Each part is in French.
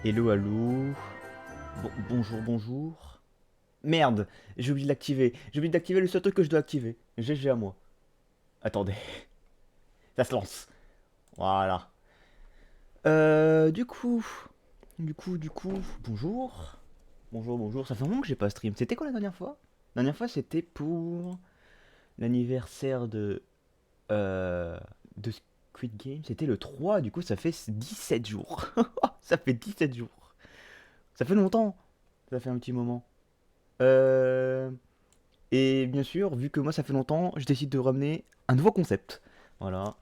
Hello, allô. Bonjour, bonjour. Merde, j'ai oublié de l'activer. J'ai oublié d'activer le seul truc que je dois activer. GG à moi. Attendez, ça se lance. Voilà. Du coup, bonjour. Bonjour, bonjour. Ça fait un moment que j'ai pas stream. C'était quoi la dernière fois? La dernière fois, c'était pour l'anniversaire euh, de Squid Game. C'était le 3, du coup, ça fait 17 jours. Ça fait 17 jours. Ça fait longtemps. Ça fait un petit moment. Euh, Et bien sûr, vu que moi ça fait longtemps, je décide de ramener un nouveau concept. Voilà.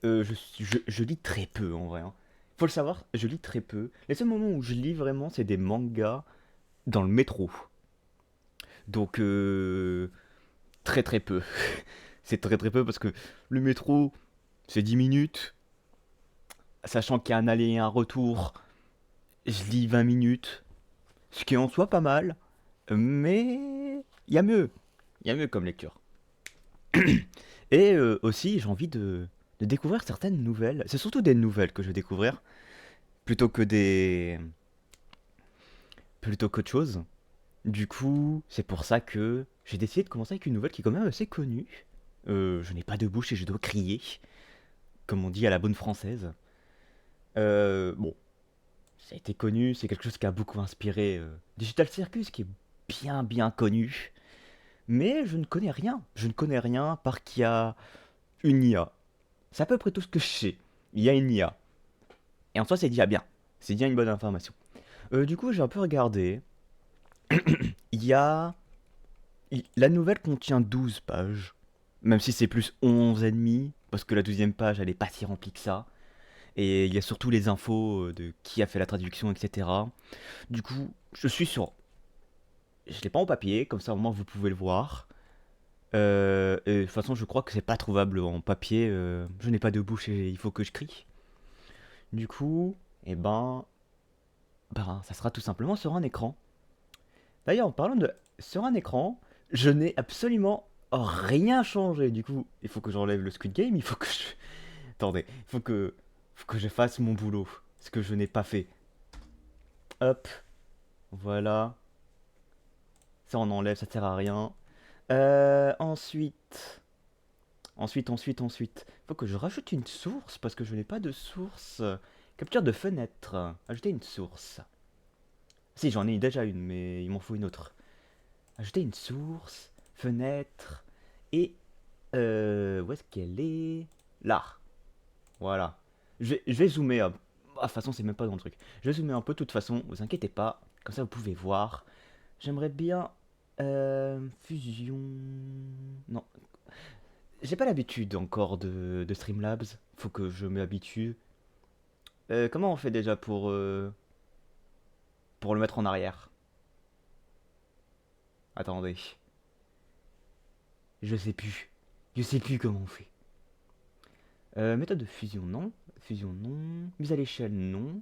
Je lis très peu en vrai, hein. Faut le savoir, je lis très peu. Les seuls moments où je lis vraiment, c'est des mangas dans le métro. Donc, très très peu. C'est très très peu parce que le métro, c'est 10 minutes. Sachant qu'il y a un aller et un retour, je lis 20 minutes. Ce qui est en soi pas mal. Mais il y a mieux. Il y a mieux comme lecture. Et aussi, j'ai envie de découvrir certaines nouvelles. C'est surtout des nouvelles que je vais découvrir, plutôt que des... plutôt qu'autre chose. Du coup, c'est pour ça que j'ai décidé de commencer avec une nouvelle qui est quand même assez connue. Je n'ai pas de bouche et je dois crier, comme on dit à la bonne française. Bon, ça a été connu, c'est quelque chose qui a beaucoup inspiré Digital Circus, qui est bien bien connu. Mais je ne connais rien. Je ne connais rien par qu'il y a une IA. C'est à peu près tout ce que je sais. Il y a une IA. Et en soi, c'est déjà bien. C'est déjà une bonne information. Du coup, j'ai un peu regardé. Il y a. La nouvelle contient 12 pages. Même si c'est plus 11 et demi. Parce que la 12e page, elle est pas si remplie que ça. Et il y a surtout les infos de qui a fait la traduction, etc. Du coup, je suis sur. Je l'ai pas en papier, comme ça au moins vous pouvez le voir. Et de toute façon, je crois que c'est pas trouvable en papier. Je n'ai pas de bouche et il faut que je crie. Du coup, eh ben, ça sera tout simplement sur un écran. D'ailleurs, en parlant de sur un écran, je n'ai absolument rien changé. Du coup, il faut que j'enlève le Squid Game, il faut que je... Attendez, faut que je fasse mon boulot. Ce que je n'ai pas fait. Hop, voilà. Ça, on enlève, ça sert à rien. Ensuite. Faut que je rajoute une source, parce que je n'ai pas de source. Capture de fenêtre. Ajouter une source. Si, j'en ai déjà une, mais il m'en faut une autre. Ajouter une source, fenêtre, et où est-ce qu'elle est? Là, voilà. Je vais zoomer. Ah, de toute façon, c'est même pas dans le truc. Je vais zoomer un peu, de toute façon, vous inquiétez pas. Comme ça, vous pouvez voir. J'aimerais bien. Fusion. Non. J'ai pas l'habitude encore de Streamlabs. Faut que je m'habitue. Comment on fait déjà pour le mettre en arrière? Attendez. Je sais plus. Je sais plus comment on fait. Méthode de fusion, non. Fusion, non. Mise à l'échelle, non.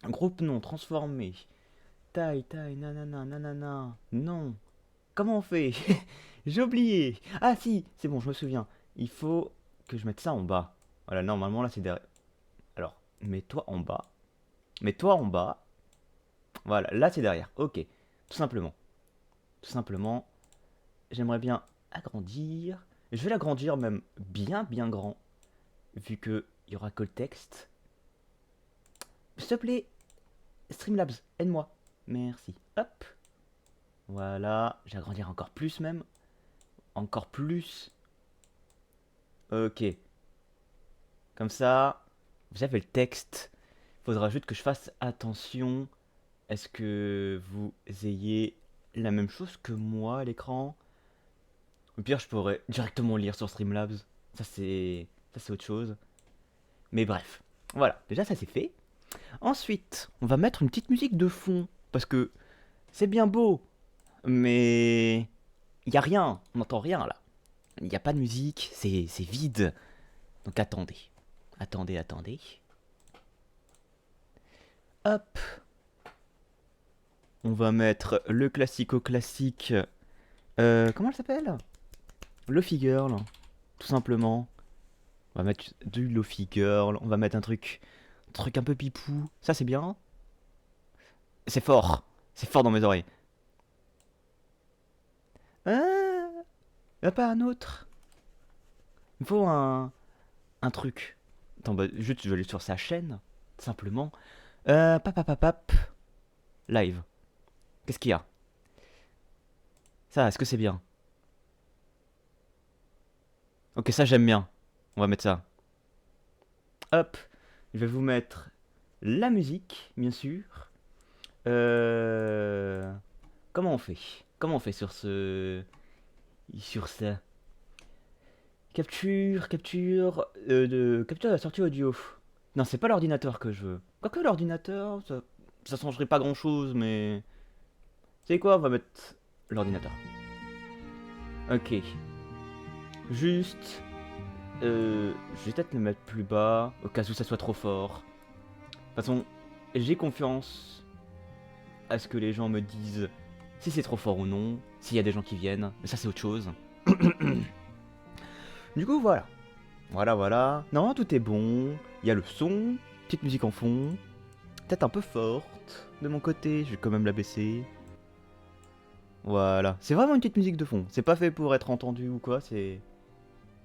Groupe, non. Transformé. Taille, nanana, nanana. Non. Comment on fait? J'ai oublié. Ah si, c'est bon, je me souviens. Il faut que je mette ça en bas. Voilà, normalement là c'est derrière. Alors, mets-toi en bas. Mets-toi en bas. Voilà, là c'est derrière. Ok, tout simplement. Tout simplement, j'aimerais bien agrandir. Je vais l'agrandir même bien bien grand. Vu que il y aura que le texte. S'il te plaît, Streamlabs, aide-moi. Merci. Hop. Voilà. J'agrandir encore plus même. Encore plus. Ok. Comme ça, vous avez le texte. Faudra juste que je fasse attention. Est-ce que vous ayez la même chose que moi à l'écran? Au pire, je pourrais directement lire sur Streamlabs. Ça, c'est. Ça, c'est autre chose. Mais bref. Voilà. Déjà, ça, c'est fait. Ensuite, on va mettre une petite musique de fond. Parce que c'est bien beau. Mais il y a rien, on n'entend rien là. Il n'y a pas de musique, c'est vide. Donc attendez, attendez. Hop, on va mettre le classico-classique. Comment elle s'appelle? Lofi Girl, tout simplement. On va mettre du Lofi Girl, on va mettre un truc un peu pipou. Ça c'est bien. C'est fort. C'est fort dans mes oreilles. Ah, y'a pas un autre? Il faut un truc. Attends, bah, juste, je vais aller sur sa chaîne, simplement. Papapapap. Live. Qu'est-ce qu'il y a? Ça, est-ce que c'est bien? Ok, ça, j'aime bien. On va mettre ça. Hop. Je vais vous mettre la musique, bien sûr. Euh... Comment on fait? Comment on fait sur ce... Sur ça? Capture de la sortie audio. Non, c'est pas l'ordinateur que je veux. Quoique l'ordinateur, ça changerait pas grand chose, mais. C'est quoi? On va mettre l'ordinateur. Ok. Juste. Je vais peut-être le mettre plus bas, au cas où ça soit trop fort. De toute façon, j'ai confiance à ce que les gens me disent si c'est trop fort ou non, s'il y a des gens qui viennent, mais ça c'est autre chose. Du coup, voilà. Voilà. Non, tout est bon. Il y a le son, petite musique en fond. Peut-être un peu forte de mon côté, je vais quand même la baisser. Voilà. C'est vraiment une petite musique de fond. C'est pas fait pour être entendu ou quoi, c'est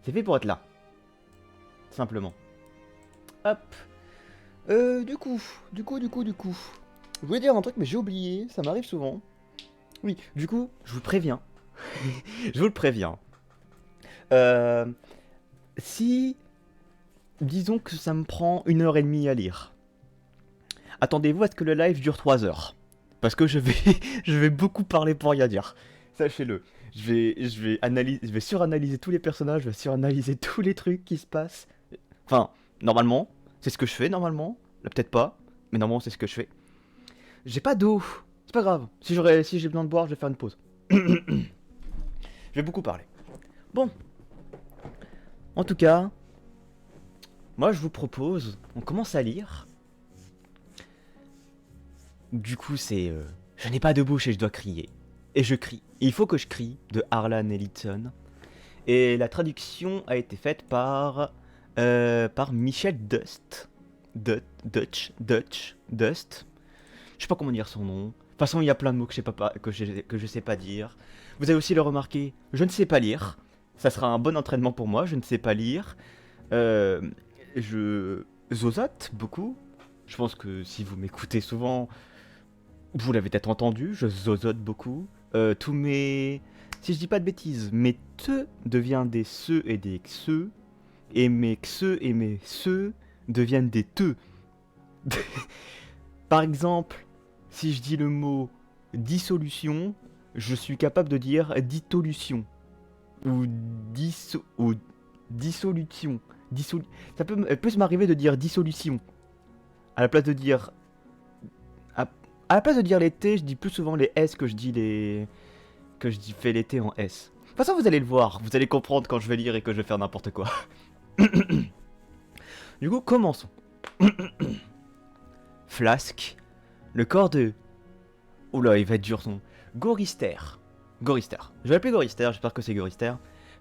fait pour être là. Simplement. Hop. Du coup. Je voulais dire un truc, mais j'ai oublié, ça m'arrive souvent. Oui, du coup, je vous préviens. Je vous le préviens. Si, disons que ça me prend 1 heure et demie à lire, attendez-vous à ce que le live dure 3 heures. Parce que je vais beaucoup parler pour rien dire. Sachez-le. Je vais suranalyser tous les personnages, je vais suranalyser tous les trucs qui se passent. Enfin, normalement, c'est ce que je fais normalement. Là, peut-être pas, mais normalement, c'est ce que je fais. J'ai pas d'eau. C'est pas grave. Si j'ai besoin de boire, je vais faire une pause. Je vais beaucoup parler. Bon. En tout cas, moi, je vous propose, on commence à lire. Du coup, c'est je n'ai pas de bouche et je dois crier. Et je crie. Il faut que je crie de Harlan Ellison. Et la traduction a été faite par Michel Dust. Dutch. Je sais pas comment dire son nom. De toute façon, il y a plein de mots que je sais pas dire. Vous avez aussi le remarqué, je ne sais pas lire. Ça sera un bon entraînement pour moi, je ne sais pas lire. Je zozote beaucoup. Je pense que si vous m'écoutez souvent, vous l'avez peut-être entendu, je zozote beaucoup. Tous mes... Si je dis pas de bêtises, mes te devient des se et des xe. Et mes xe et mes se deviennent des te. Par exemple, si je dis le mot dissolution, je suis capable de dire dissolution. Ou dissolution. Elle peut m'arriver de dire dissolution. À la place de dire... À la place de dire les T, je dis plus souvent les S que je dis les... fais les T en S. De toute façon, vous allez le voir. Vous allez comprendre quand je vais lire et que je vais faire n'importe quoi. Du coup, commençons. Flasque. Le corps de... Oula, il va être dur son... Gorister. Je vais l'appeler Gorister, j'espère que c'est Gorister.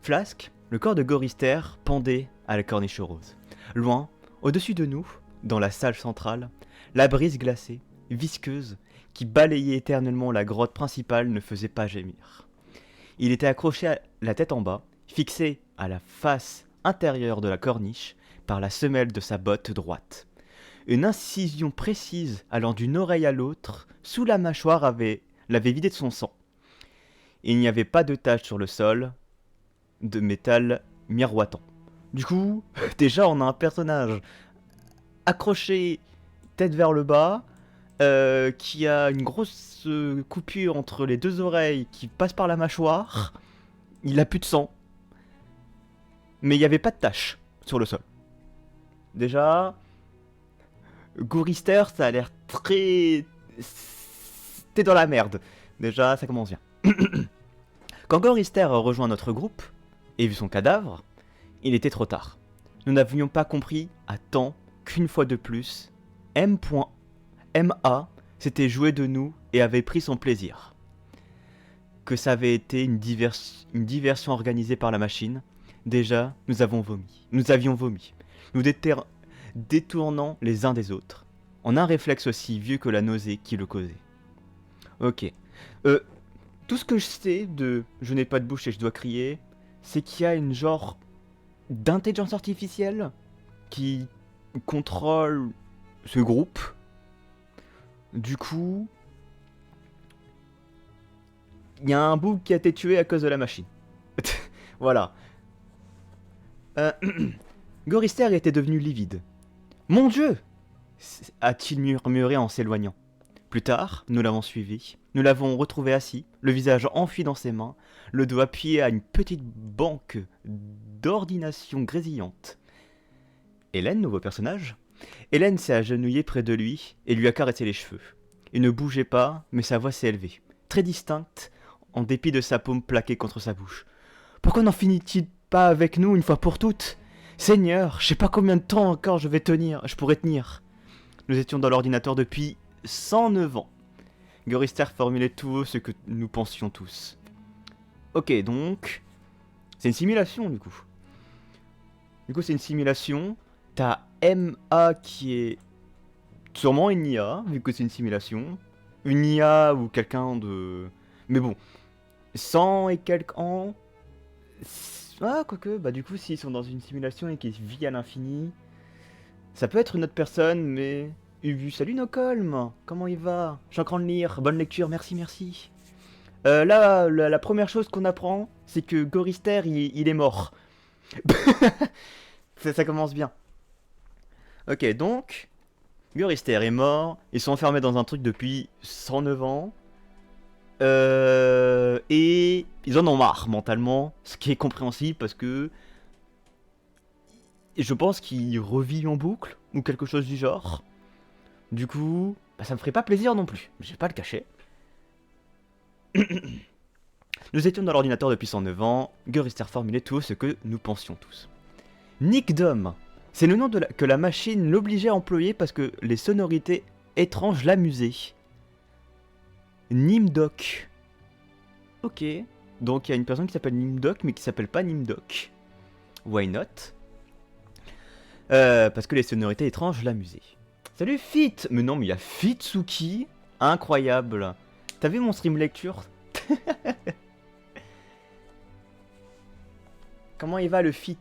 Flasque. Le corps de Gorister pendait à la corniche rose. Loin, au-dessus de nous, dans la salle centrale, la brise glacée, visqueuse, qui balayait éternellement la grotte principale ne faisait pas gémir. Il était accroché à la tête en bas, fixé à la face intérieure de la corniche par la semelle de sa botte droite. Une incision précise allant d'une oreille à l'autre, sous la mâchoire, l'avait vidé de son sang. Il n'y avait pas de tache sur le sol, de métal miroitant. Du coup, déjà on a un personnage accroché tête vers le bas, qui a une grosse coupure entre les deux oreilles qui passe par la mâchoire. Il a plus de sang. Mais il n'y avait pas de tache sur le sol. Déjà, Gourister, ça a l'air très... T'es dans la merde. Déjà, ça commence bien. Quand Gourister a rejoint notre groupe, et vu son cadavre, il était trop tard. Nous n'avions pas compris à temps qu'une fois de plus, MA s'était joué de nous et avait pris son plaisir. Que ça avait été une diversion organisée par la machine. Déjà, nous avions vomi. Nous détournant les uns des autres, en un réflexe aussi vieux que la nausée qui le causait. Ok. Euh, Tout ce que je sais de je n'ai pas de bouche et je dois crier, c'est qu'il y a une genre d'intelligence artificielle qui contrôle ce groupe. Du coup, il y a un bout qui a été tué à cause de la machine. Voilà. Euh, Gorister était devenu livide. Mon Dieu a-t-il murmuré en s'éloignant. Plus tard, nous l'avons suivi. Nous l'avons retrouvé assis, le visage enfui dans ses mains, le dos appuyé à une petite banque d'ordination grésillante. Hélène, nouveau personnage. Hélène s'est agenouillée près de lui et lui a caressé les cheveux. Il ne bougeait pas, mais sa voix s'est élevée, très distincte, en dépit de sa paume plaquée contre sa bouche. Pourquoi n'en finit-il pas avec nous une fois pour toutes? Seigneur, je sais pas combien de temps encore je pourrais tenir. Nous étions dans l'ordinateur depuis 109 ans. Gorister formulait tout haut ce que nous pensions tous. Ok, donc... c'est une simulation, du coup. C'est une simulation. T'as MA qui est sûrement une IA, vu que c'est une simulation. Une IA ou quelqu'un de... Mais bon, 100 et quelques ans... Ah, quoique, bah du coup, s'ils sont dans une simulation et qu'ils vivent à l'infini... Ça peut être une autre personne, mais... Salut Nocolm, comment il va? Je suis en train de lire, bonne lecture, merci, merci. Là, la première chose qu'on apprend, c'est que Gorister, il est mort. Ça commence bien. Ok, donc, Gorister est mort, ils sont enfermés dans un truc depuis 109 ans. Et ils en ont marre mentalement, ce qui est compréhensible parce que je pense qu'ils revivent en boucle ou quelque chose du genre. Du coup, bah, ça me ferait pas plaisir non plus, je vais pas le cacher. Nous étions dans l'ordinateur depuis 109 ans, Gorister formulait tout ce que nous pensions tous. Nickdom, c'est le nom que la machine l'obligeait à employer parce que les sonorités étranges l'amusaient. Nimdoc. Ok, donc il y a une personne qui s'appelle Nimdoc mais qui s'appelle pas Nimdoc. Why not? Parce que les sonorités étranges l'amusaient. Salut Fit! Mais non, mais il y a Fitsuki. Incroyable. T'as vu mon stream lecture? Comment il va le Fit?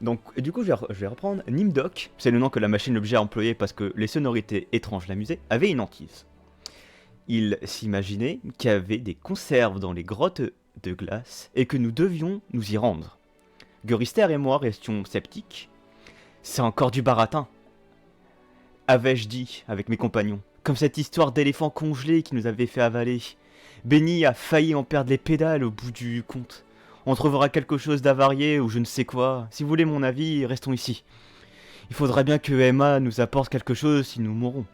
Donc, du coup, je vais reprendre. Nimdoc, c'est le nom que la machine l'objet a employé parce que les sonorités étranges l'amusaient, avait une hantise. Il s'imaginait qu'il y avait des conserves dans les grottes de glace et que nous devions nous y rendre. Gorister et moi restions sceptiques. C'est encore du baratin, avais-je dit avec mes compagnons, comme cette histoire d'éléphant congelé qui nous avait fait avaler. Benny a failli en perdre les pédales au bout du compte. On trouvera quelque chose d'avarié ou je ne sais quoi. Si vous voulez mon avis, restons ici. Il faudra bien que Emma nous apporte quelque chose si nous mourrons.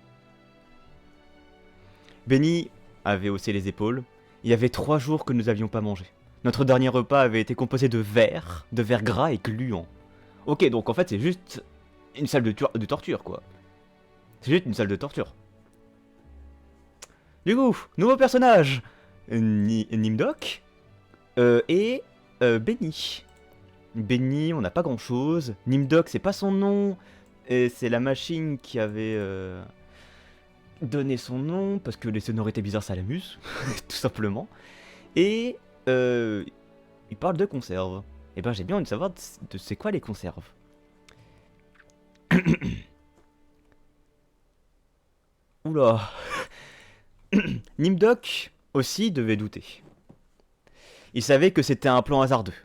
Benny avait haussé les épaules. Il y avait 3 jours que nous n'avions pas mangé. Notre dernier repas avait été composé de verre gras et gluant. Ok, donc en fait c'est juste une salle de torture quoi. C'est juste une salle de torture. Du coup, nouveau personnage, Nimdoc et Benny. Benny, on n'a pas grand chose. Nimdoc, c'est pas son nom. Et c'est la machine qui avait donné son nom parce que les sonorités bizarres ça l'amuse, tout simplement. Et il parle de conserves. Et ben j'ai bien envie de savoir de c'est quoi les conserves. Oula. Nimdoc aussi devait douter. Il savait que c'était un plan hasardeux.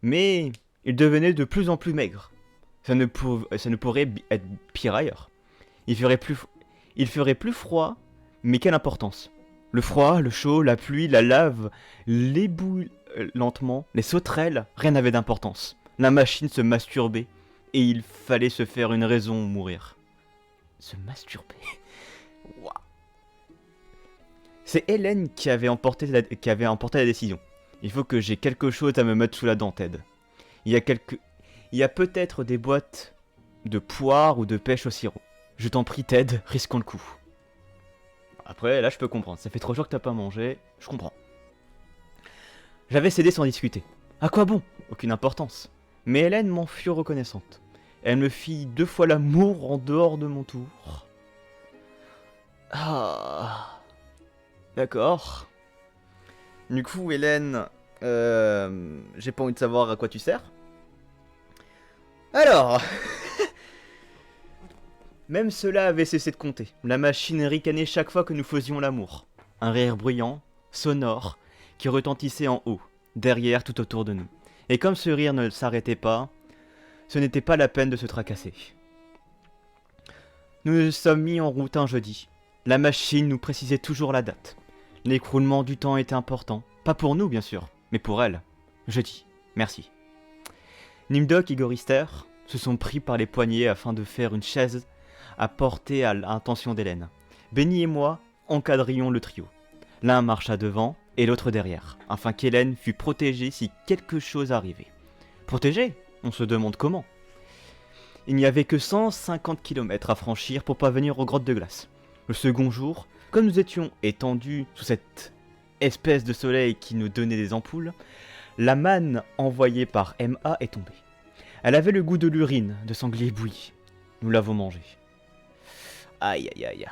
Mais il devenait de plus en plus maigre. Ça ne pourrait être pire ailleurs. Il ferait plus froid, mais quelle importance. Le froid, le chaud, la pluie, la lave, l'ébouillantement, les sauterelles, rien n'avait d'importance. La machine se masturbait, et il fallait se faire une raison ou mourir. Se masturber. Wow. C'est Hélène qui avait emporté la décision. Il faut que j'ai quelque chose à me mettre sous la dent, Ted. Il y a peut-être des boîtes de poire ou de pêche au sirop. Je t'en prie, Ted, risquons le coup. Après, là, je peux comprendre. Ça fait 3 jours que t'as pas mangé. Je comprends. J'avais cédé sans discuter. À quoi bon? Aucune importance. Mais Hélène m'en fut reconnaissante. Elle me fit 2 fois l'amour en dehors de mon tour. Ah, d'accord. Du coup, Hélène, j'ai pas envie de savoir à quoi tu sers. Alors, même cela avait cessé de compter. La machine ricanait chaque fois que nous faisions l'amour. Un rire bruyant, sonore, qui retentissait en haut, derrière, tout autour de nous. Et comme ce rire ne s'arrêtait pas, ce n'était pas la peine de se tracasser. Nous nous sommes mis en route un jeudi. La machine nous précisait toujours la date. L'écroulement du temps était important. Pas pour nous, bien sûr, mais pour elle. Jeudi. Merci. Nimdok et Gorister se sont pris par les poignets afin de faire une chaise à porter à l'intention d'Hélène. Benny et moi encadrions le trio. L'un marcha devant et l'autre derrière, afin qu'Hélène fût protégée si quelque chose arrivait. Protégée? On se demande comment. Il n'y avait que 150 km à franchir pour parvenir aux grottes de glace. Le second jour, comme nous étions étendus sous cette espèce de soleil qui nous donnait des ampoules, la manne envoyée par MA est tombée. Elle avait le goût de l'urine de sanglier bouilli. Nous l'avons mangée. Aïe aïe aïe.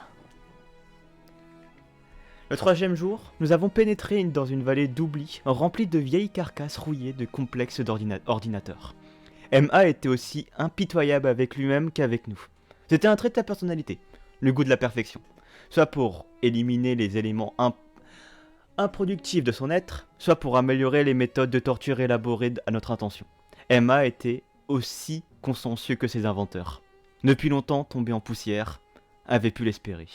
Le troisième jour, nous avons pénétré dans une vallée d'oubli remplie de vieilles carcasses rouillées de complexes d'ordinateurs. MA était aussi impitoyable avec lui-même qu'avec nous. C'était un trait de sa personnalité, le goût de la perfection. Soit pour éliminer les éléments improductifs de son être, soit pour améliorer les méthodes de torture élaborées à notre intention. MA était aussi consciencieux que ses inventeurs. Depuis longtemps tombé en poussière, avait pu l'espérer.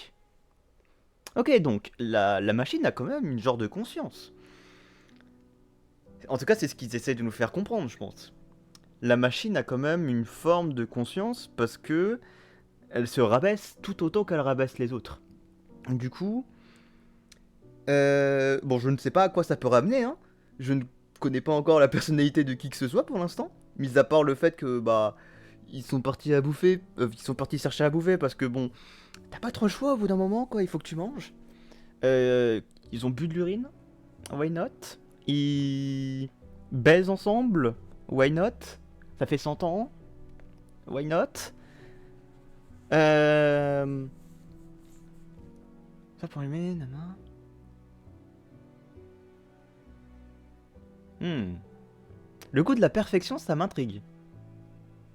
Ok, donc la machine a quand même une genre de conscience. En tout cas, c'est ce qu'ils essaient de nous faire comprendre, je pense. La machine a quand même une forme de conscience parce que elle se rabaisse tout autant qu'elle rabaisse les autres. Du coup, bon, je ne sais pas à quoi ça peut ramener, hein. Je ne connais pas encore la personnalité de qui que ce soit pour l'instant, mis à part le fait que ils sont partis à bouffer, ils sont partis chercher à bouffer parce que bon, t'as pas trop le choix au bout d'un moment quoi, il faut que tu manges. Ils ont bu de l'urine, why not? Ils baisent ensemble, why not? Ça fait 100 ans, why not? Ça pour aimer, nana. Le goût de la perfection, ça m'intrigue.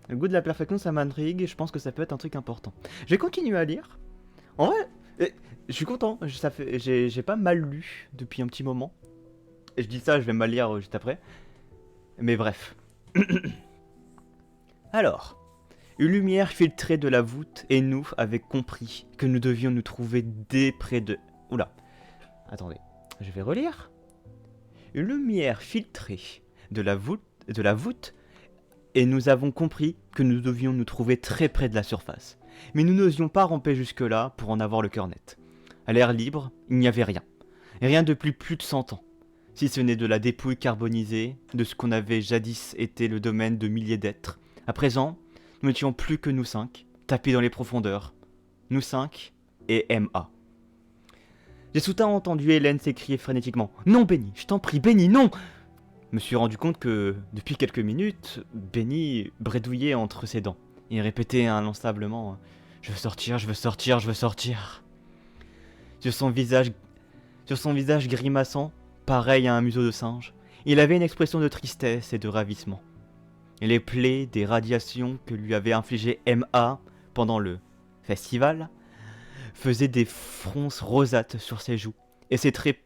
Le goût de la perfection, ça m'intrigue, et je pense que ça peut être un truc important. Je vais continuer à lire. En vrai, je suis content, j'ai pas mal lu depuis un petit moment. Et je dis ça, je vais mal lire juste après. Mais bref. Alors, une lumière filtrée de la voûte et nous avons compris que nous devions nous trouver dès près de... Oula, attendez, je vais relire. Une lumière filtrée de la voûte et nous avons compris que nous devions nous trouver très près de la surface. Mais nous n'osions pas ramper jusque-là pour en avoir le cœur net. À l'air libre, il n'y avait rien. Rien depuis plus de 100 ans. Si ce n'est de la dépouille carbonisée, de ce qu'on avait jadis été le domaine de milliers d'êtres. À présent, nous n'étions plus que nous 5, tapis dans les profondeurs. Nous 5 et MA. J'ai soudain entendu Hélène s'écrier frénétiquement « Non, Benny, je t'en prie, Benny, non !» Je me suis rendu compte que, depuis quelques minutes, Benny bredouillait entre ses dents. Il répétait inlassablement « Je veux sortir, je veux sortir, je veux sortir !» Sur son visage grimaçant, pareil à un museau de singe, il avait une expression de tristesse et de ravissement. Et les plaies des radiations que lui avait infligées MA pendant le festival faisaient des fronces rosâtres sur ses joues, et ses traits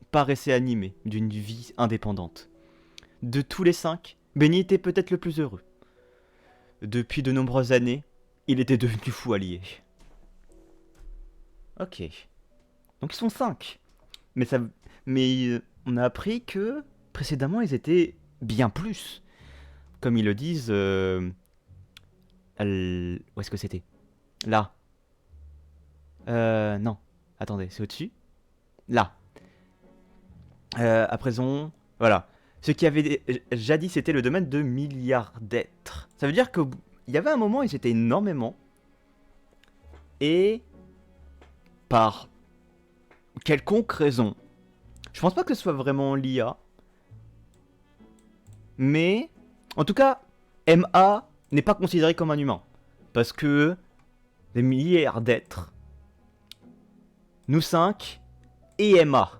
paraissaient animés d'une vie indépendante. De tous les 5, Benny était peut-être le plus heureux. Depuis de nombreuses années, il était devenu fou allié. Ok. Donc ils sont 5. Mais on a appris que précédemment ils étaient bien plus. Comme ils le disent... Où est-ce que c'était? Là. Non. Attendez, c'est au-dessus? Là. À présent, voilà. Ce qui avait jadis c'était le domaine de milliards d'êtres. Ça veut dire qu'il y avait un moment, ils étaient énormément. Et par quelconque raison, je pense pas que ce soit vraiment l'IA, mais en tout cas, MA n'est pas considéré comme un humain. Parce que des milliards d'êtres nous 5 et Emma.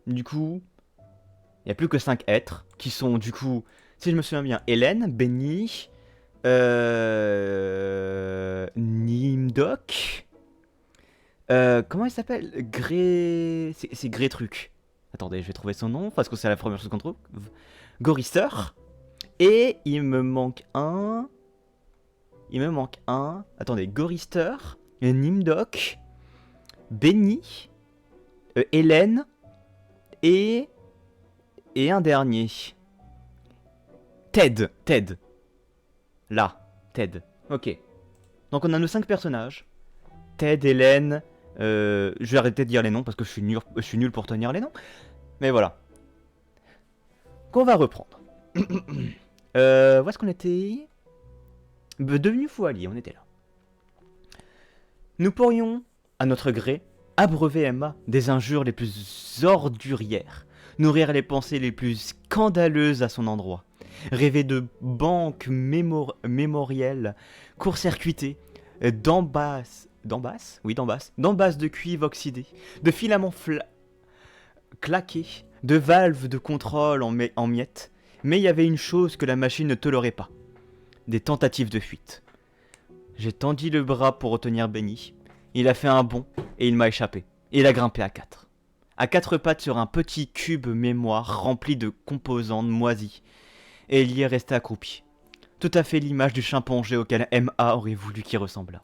Du coup, il n'y a plus que 5 êtres qui sont du coup, si je me souviens bien, Hélène, Benny, Nimdok. Comment il s'appelle? Gré. C'est Gré Truc. Attendez, je vais trouver son nom parce que c'est la première chose qu'on trouve. Gorister. Et il me manque un. Attendez, Gorister, Nimdok, Benny, Hélène et. Et un dernier. Ted. Là, Ted. Ok. Donc on a nos 5 personnages. Ted, Hélène. Je vais arrêter de dire les noms parce que je suis nul pour tenir les noms. Mais voilà. Qu'on va reprendre. Où est-ce qu'on était? Devenu fou allié, on était là. Nous pourrions, à notre gré, abreuver Emma des injures les plus ordurières, nourrir les pensées les plus scandaleuses à son endroit, rêver de banques mémorielles court-circuitées, d'embasses de cuivre oxydé, de filaments claqués, de valves de contrôle en miettes. Mais il y avait une chose que la machine ne tolérait pas. Des tentatives de fuite. J'ai tendu le bras pour retenir Benny. Il a fait un bond et il m'a échappé. Il a grimpé à 4. À 4 pattes sur un petit cube mémoire rempli de composants moisis. Et il y est resté accroupi. Tout à fait l'image du chimpanzé auquel M.A. aurait voulu qu'il ressemblât.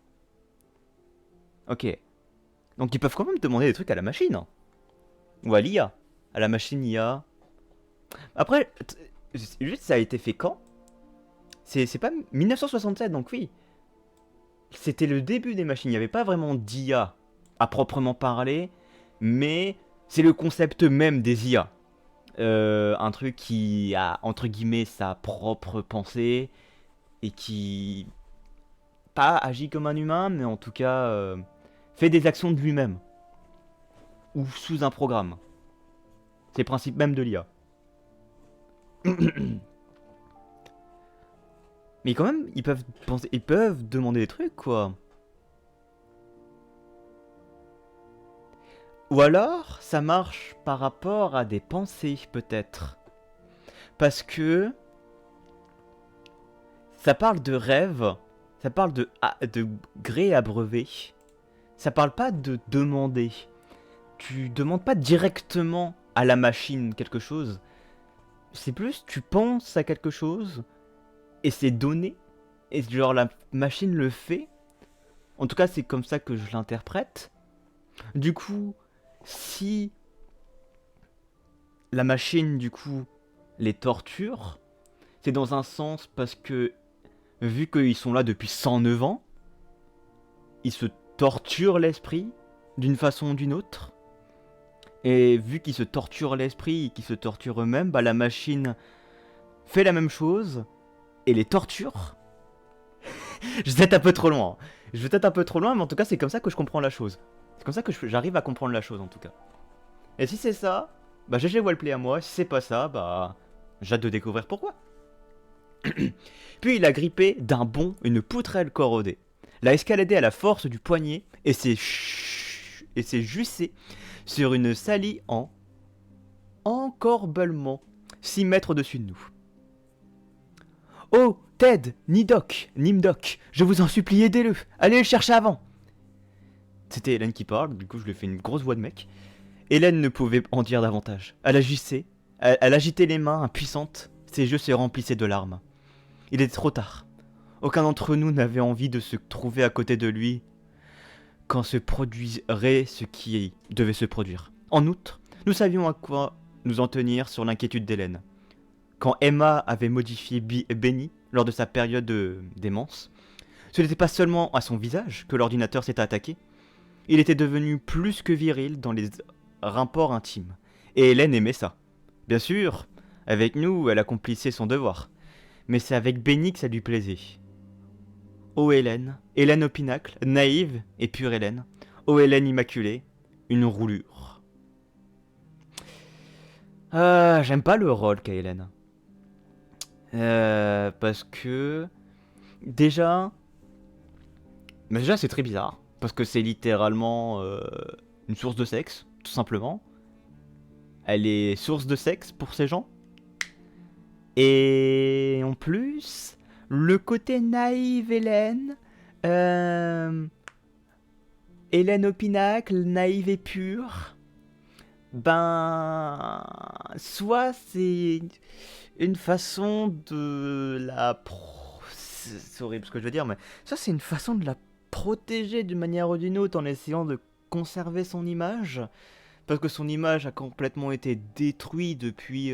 Ok. Donc ils peuvent quand même demander des trucs à la machine. Hein. Ou à l'IA. À la machine IA. Après, juste ça a été fait quand? C'est pas 1967, donc oui. C'était le début des machines. Il n'y avait pas vraiment d'IA à proprement parler. Mais c'est le concept même des IA. Un truc qui a, entre guillemets, sa propre pensée. Et qui... pas agit comme un humain, mais en tout cas... fait des actions de lui-même. Ou sous un programme. C'est le principe même de l'IA. Mais quand même, ils peuvent demander des trucs, quoi. Ou alors, ça marche par rapport à des pensées, peut-être. Parce que... ça parle de rêve, ça parle de gré abreuvé. Ça parle pas de demander. Tu demandes pas directement à la machine quelque chose. C'est plus, tu penses à quelque chose... et c'est donné, et genre la machine le fait. En tout cas, c'est comme ça que je l'interprète. Du coup, si la machine, du coup, les torture, c'est dans un sens parce que, vu qu'ils sont là depuis 109 ans, ils se torturent l'esprit d'une façon ou d'une autre. Et vu qu'ils se torturent l'esprit et qu'ils se torturent eux-mêmes, bah la machine fait la même chose et les torture. Je vais peut-être un peu trop loin. Mais en tout cas, c'est comme ça que je comprends la chose. C'est comme ça que j'arrive à comprendre la chose, en tout cas. Et si c'est ça, bah GG Wellplay à moi. Si c'est pas ça, bah j'ai hâte de découvrir pourquoi. Puis il a grippé d'un bond une poutrelle corrodée, l'a escaladé à la force du poignet et s'est jussé sur une salie en encorbellement 6 mètres au-dessus de nous. Oh, Ted, Nimdok, je vous en supplie, aidez-le. Allez le chercher avant. C'était Hélène qui parle, du coup je lui ai fait une grosse voix de mec. Hélène ne pouvait en dire davantage. Elle agissait, elle agitait les mains impuissantes, ses yeux se remplissaient de larmes. Il était trop tard. Aucun d'entre nous n'avait envie de se trouver à côté de lui quand se produirait ce qui devait se produire. En outre, nous savions à quoi nous en tenir sur l'inquiétude d'Hélène. Quand Emma avait modifié Benny lors de sa période de démence, ce n'était pas seulement à son visage que l'ordinateur s'était attaqué, il était devenu plus que viril dans les rapports intimes. Et Hélène aimait ça. Bien sûr, avec nous, elle accomplissait son devoir. Mais c'est avec Benny que ça lui plaisait. Ô Hélène, Hélène au pinacle, naïve et pure Hélène. Ô Hélène immaculée, une roulure. J'aime pas le rôle qu'a Hélène. Parce que... Déjà c'est très bizarre. Parce que c'est littéralement une source de sexe, tout simplement. Elle est source de sexe pour ces gens. Et en plus, le côté naïve Hélène, euh, Hélène au pinacle, naïve et pure, ben, soit c'est une façon de la... C'est horrible ce que je veux dire, mais ça c'est une façon de la protéger d'une manière ou d'une autre en essayant de conserver son image, parce que son image a complètement été détruite depuis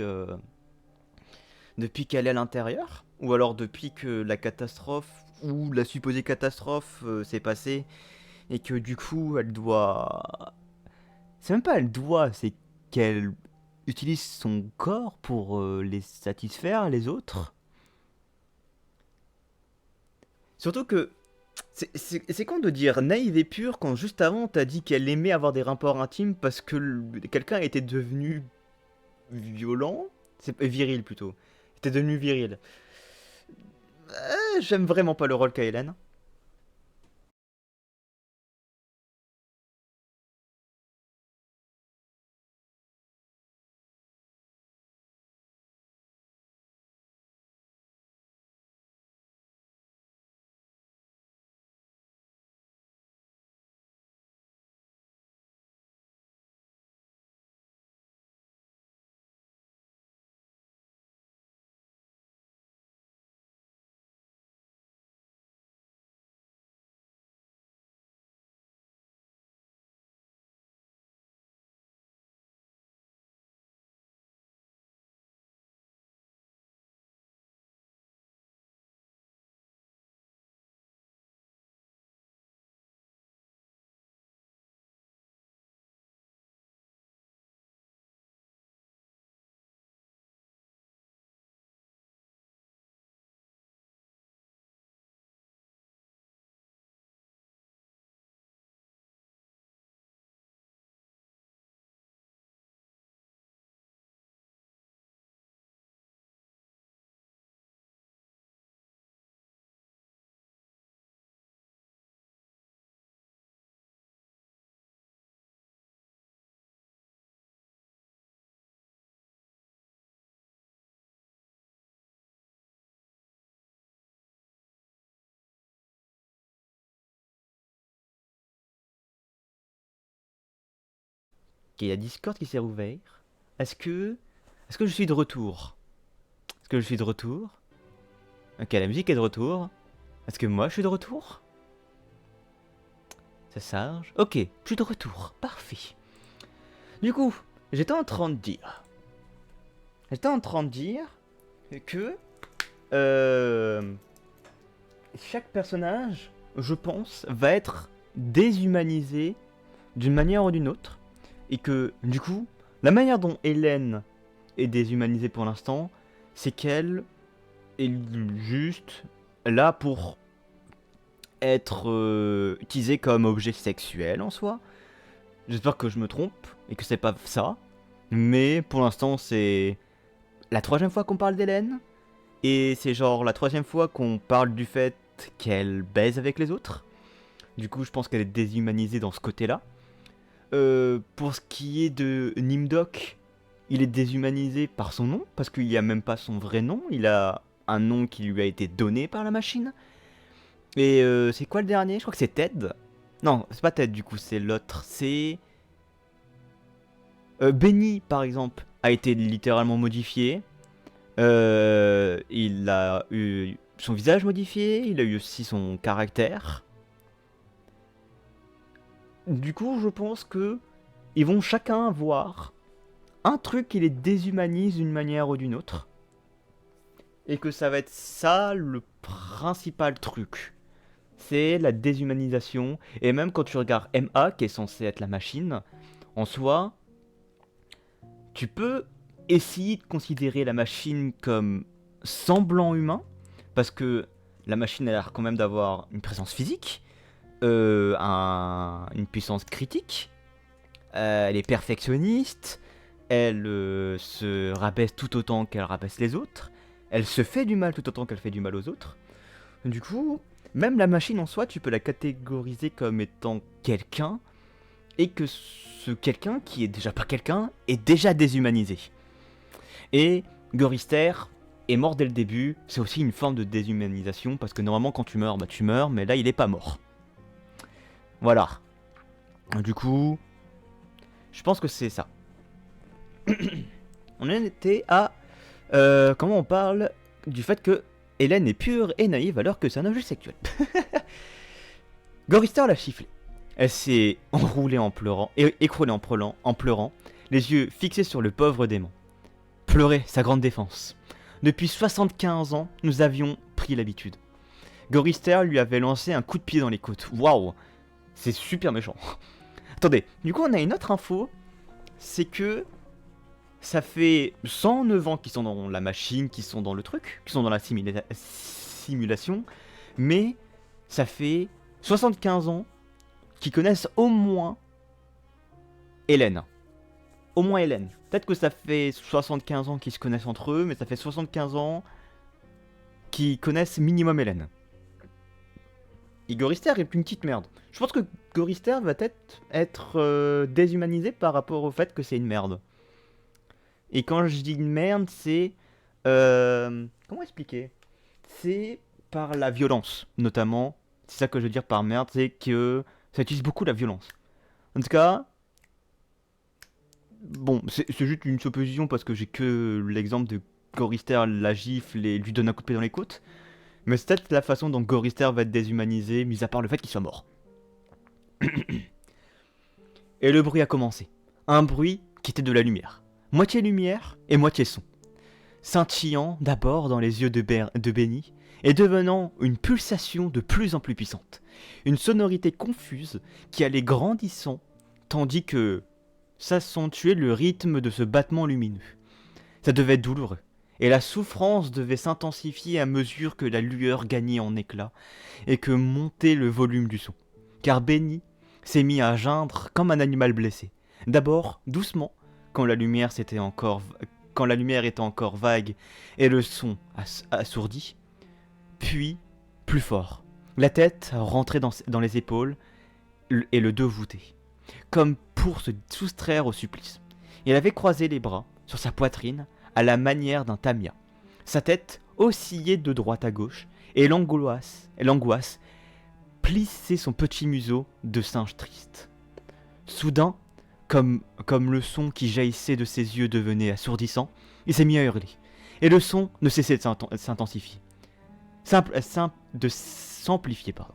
qu'elle est à l'intérieur, ou alors depuis que la catastrophe, ou la supposée catastrophe s'est passée, et que du coup elle doit... C'est même pas elle doit, c'est qu'elle utilise son corps pour les satisfaire, les autres. Surtout que c'est con de dire naïve et pure quand juste avant t'as dit qu'elle aimait avoir des rapports intimes parce que quelqu'un était devenu violent, c'est viril plutôt, était devenu viril. J'aime vraiment pas le rôle qu'a Hélène. Il y a Discord qui s'est rouvert. Est-ce que... Est-ce que je suis de retour? Est-ce que je suis de retour? Ok, la musique est de retour. Est-ce que moi je suis de retour? C'est sage. Ok, je suis de retour. Parfait. Du coup, j'étais en train de dire... J'étais en train de dire que... euh, chaque personnage, je pense, va être déshumanisé d'une manière ou d'une autre. Et que, du coup, la manière dont Hélène est déshumanisée pour l'instant, c'est qu'elle est juste là pour être utilisée comme objet sexuel en soi. J'espère que je me trompe et que c'est pas ça. Mais pour l'instant, c'est la troisième fois qu'on parle d'Hélène. Et c'est genre la troisième fois qu'on parle du fait qu'elle baise avec les autres. Du coup, je pense qu'elle est déshumanisée dans ce côté-là. Pour ce qui est de Nimdok, il est déshumanisé par son nom, parce qu'il n'y a même pas son vrai nom, il a un nom qui lui a été donné par la machine. Et c'est quoi le dernier? Je crois que c'est Ted. Non, c'est pas Ted du coup, c'est l'autre. C'est... Benny, par exemple, a été littéralement modifié. Il a eu son visage modifié, il a eu aussi son caractère. Du coup, je pense que ils vont chacun avoir un truc qui les déshumanise d'une manière ou d'une autre. Et que ça va être ça le principal truc. C'est la déshumanisation. Et même quand tu regardes MA, qui est censé être la machine, en soi, tu peux essayer de considérer la machine comme semblant humain, parce que la machine a l'air quand même d'avoir une présence physique, une puissance critique, elle est perfectionniste, elle se rabaisse tout autant qu'elle rabaisse les autres, elle se fait du mal tout autant qu'elle fait du mal aux autres. Du coup, même la machine en soi, tu peux la catégoriser comme étant quelqu'un, et que ce quelqu'un qui est déjà pas quelqu'un est déjà déshumanisé. Et Gorister est mort dès le début, c'est aussi une forme de déshumanisation, parce que normalement quand tu meurs, bah tu meurs, mais là il est pas mort. Voilà. Du coup, je pense que c'est ça. On en était à... comment on parle du fait que Hélène est pure et naïve alors que c'est un objet sexuel. Gorister l'a chifflé. Elle s'est enroulée en pleurant, écroulée en pleurant, les yeux fixés sur le pauvre démon. Pleurer, sa grande défense. Depuis 75 ans, nous avions pris l'habitude. Gorister lui avait lancé un coup de pied dans les côtes. Waouh, c'est super méchant. Attendez, du coup on a une autre info, c'est que ça fait 109 ans qu'ils sont dans la machine, qu'ils sont dans le truc, qu'ils sont dans la simulation, mais ça fait 75 ans qu'ils connaissent au moins Hélène. Au moins Hélène. Peut-être que ça fait 75 ans qu'ils se connaissent entre eux, mais ça fait 75 ans qu'ils connaissent minimum Hélène. Et Gorister est une petite merde. Je pense que Gorister va peut-être être déshumanisé par rapport au fait que c'est une merde. Et quand je dis une merde, c'est... comment expliquer? C'est par la violence, notamment. C'est ça que je veux dire par merde, c'est que ça utilise beaucoup la violence. En tout cas... Bon, c'est juste une supposition parce que j'ai que l'exemple de Gorister la gifle et lui donne un coup de pied dans les côtes. Mais c'est peut-être la façon dont Gorister va être déshumanisé, mis à part le fait qu'il soit mort. Et le bruit a commencé. Un bruit qui était de la lumière. Moitié lumière et moitié son. Scintillant d'abord dans les yeux de Benny, et devenant une pulsation de plus en plus puissante. Une sonorité confuse qui allait grandissant, tandis que s'accentuait le rythme de ce battement lumineux. Ça devait être douloureux, et la souffrance devait s'intensifier à mesure que la lueur gagnait en éclat, et que montait le volume du son. Car Benny s'est mis à geindre comme un animal blessé. D'abord, doucement, quand la lumière était encore vague et le son assourdi, puis plus fort. La tête rentrait dans les épaules et le dos voûté, comme pour se soustraire au supplice. Il avait croisé les bras sur sa poitrine à la manière d'un tamia. Sa tête oscillait de droite à gauche et l'angoisse plissait son petit museau de singe triste. Soudain, comme le son qui jaillissait de ses yeux devenait assourdissant, il s'est mis à hurler. Et le son ne cessait de s'intensifier. De s'amplifier, pardon.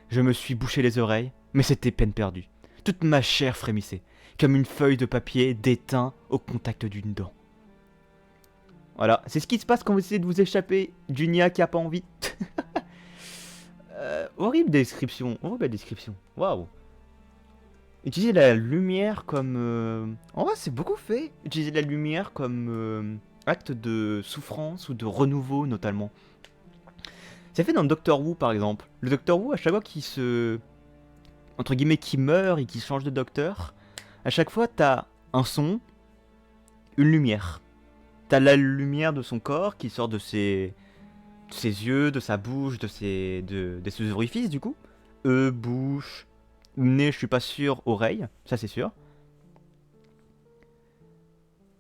Je me suis bouché les oreilles, mais c'était peine perdue. Toute ma chair frémissait, comme une feuille de papier déteint au contact d'une dent. Voilà, c'est ce qui se passe quand vous essayez de vous échapper d'une IA qui a pas envie. Horrible description, waouh. Utiliser la lumière comme... En vrai, c'est beaucoup fait. Utiliser la lumière comme acte de souffrance ou de renouveau, notamment. C'est fait dans Doctor Who, par exemple. Le Doctor Who, à chaque fois qu'il se... entre guillemets, qui meurt et qui change de docteur, à chaque fois, t'as un son, une lumière. T'as la lumière de son corps qui sort de ses yeux, de sa bouche, de ses orifices, du coup. Bouche... Nez, je suis pas sûr, oreille, ça c'est sûr.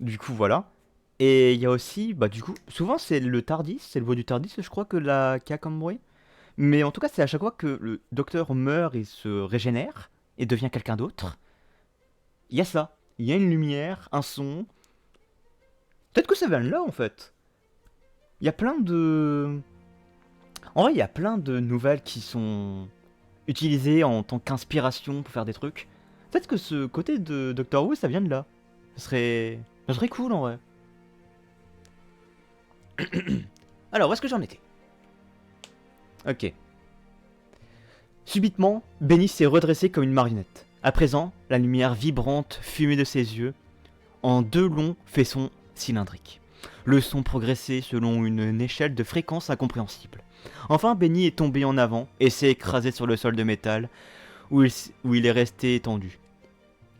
Du coup, voilà. Et il y a aussi, bah du coup, souvent c'est le Tardis, c'est le voix du Tardis, je crois, qui a comme bruit. Mais en tout cas, c'est à chaque fois que le docteur meurt et se régénère et devient quelqu'un d'autre. Il y a ça. Il y a une lumière, un son. Peut-être que ça vient de là en fait. Il y a plein de... En vrai, il y a plein de nouvelles qui sont utilisées en tant qu'inspiration pour faire des trucs. Peut-être que ce côté de Doctor Who, ça vient de là. Ça serait cool en vrai. Alors, où est-ce que j'en étais? Ok. Subitement, Benny s'est redressé comme une marionnette. À présent, la lumière vibrante fumait de ses yeux en deux longs faisceaux cylindriques. Le son progressait selon une échelle de fréquence incompréhensible. Enfin, Benny est tombé en avant et s'est écrasé sur le sol de métal où il est resté étendu.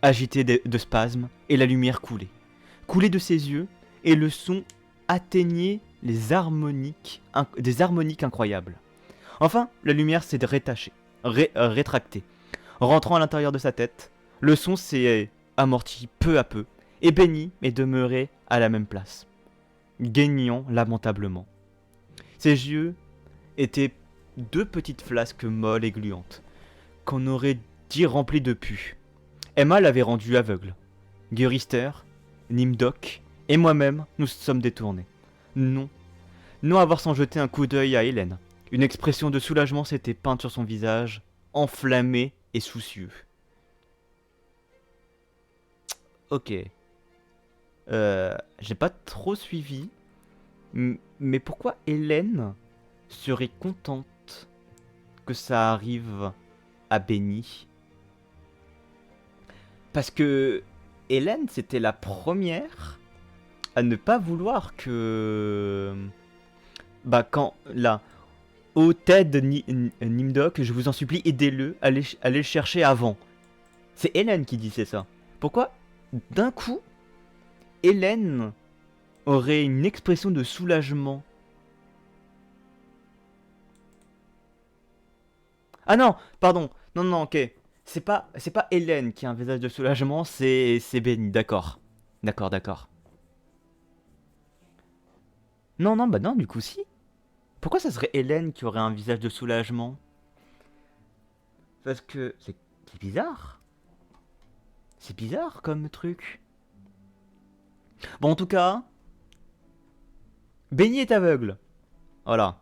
Agité de spasmes, et la lumière coulait. Coulait de ses yeux, et le son atteignait des harmoniques incroyables. Enfin, la lumière s'est rétractée. Rentrant à l'intérieur de sa tête, le son s'est amorti peu à peu, et Benny est demeuré à la même place, gaignant lamentablement. Ses yeux étaient deux petites flasques molles et gluantes, qu'on aurait dit remplies de pu. Emma l'avait rendu aveugle. Gurister, Nimdok et moi-même nous sommes détournés. Non, non avoir sans jeter un coup d'œil à Hélène. Une expression de soulagement s'était peinte sur son visage, enflammé et soucieux. Ok. J'ai pas trop suivi. Mais pourquoi Hélène serait contente que ça arrive à Benny? Parce que Hélène, c'était la première à ne pas vouloir que... Bah quand, là, au Ted Nimdok, je vous en supplie, aidez-le, allez le chercher avant. C'est Hélène qui disait ça. Pourquoi, d'un coup, Hélène aurait une expression de soulagement? Ah non, pardon, non, non, ok. C'est pas Hélène qui a un visage de soulagement, c'est Benny, d'accord. D'accord, d'accord. Non, non, bah non, du coup si. Pourquoi ça serait Hélène qui aurait un visage de soulagement? Parce que c'est bizarre. C'est bizarre comme truc. Bon, en tout cas, Benny est aveugle. Voilà.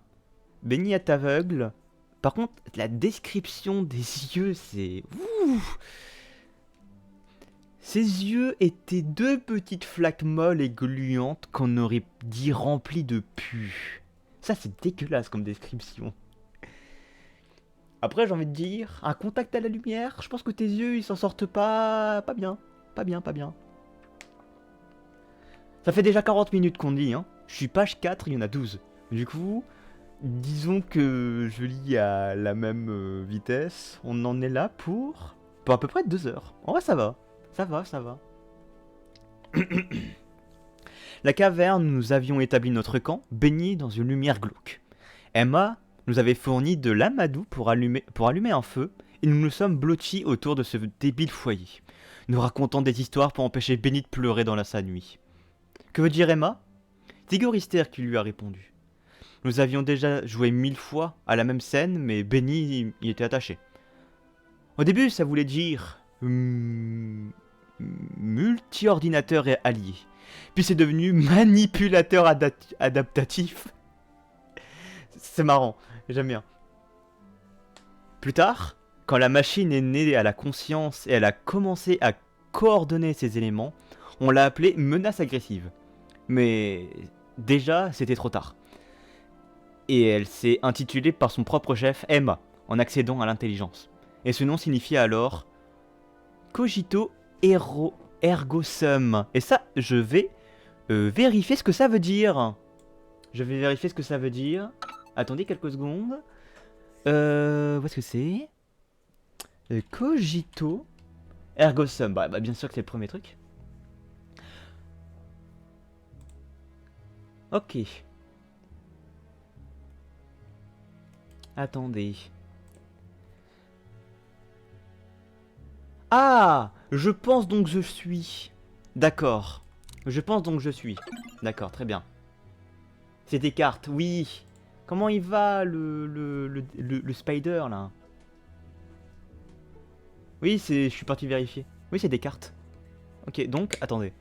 Benny est aveugle. Par contre, la description des yeux, c'est... Ouh. Ses yeux étaient deux petites flaques molles et gluantes qu'on aurait dit remplies de pu. Ça, c'est dégueulasse comme description. Après, j'ai envie de dire, un contact à la lumière, je pense que tes yeux, ils s'en sortent pas bien. Pas bien, pas bien. Ça fait déjà 40 minutes qu'on dit, hein. Je suis page 4, il y en a 12. Du coup, disons que je lis à la même vitesse. On en est là pour à peu près 2 heures. En vrai, ça va. Ça va, ça va. La caverne où nous avions établi notre camp baignait dans une lumière glauque. Emma nous avait fourni de l'amadou pour allumer un feu, et nous nous sommes blottis autour de ce débile foyer, nous racontant des histoires pour empêcher Benny de pleurer dans sa nuit. Que veut dire Emma? C'est Gorister qui lui a répondu. Nous avions déjà joué 1000 fois à la même scène, mais Benny y était attaché. Au début, ça voulait dire... multi-ordinateur et allié. Puis c'est devenu manipulateur adaptatif. C'est marrant, j'aime bien. Plus tard, quand la machine est née à la conscience et elle a commencé à coordonner ses éléments, on l'a appelée menace agressive. Mais déjà, c'était trop tard. Et elle s'est intitulée par son propre chef Emma, en accédant à l'intelligence. Et ce nom signifiait alors Cogito Ergo Sum. Et ça, je vais vérifier ce que ça veut dire. Je vais vérifier ce que ça veut dire. Attendez quelques secondes. Où est-ce que c'est? Cogito Ergo Sum. Bah, bien sûr que c'est le premier truc. Ok. Attendez. Ah! Je pense donc je suis. D'accord. Je pense donc je suis. D'accord, très bien. C'est des cartes, oui. Comment il va le spider là? Oui, je suis parti vérifier. Oui, c'est des cartes. Ok, donc, attendez.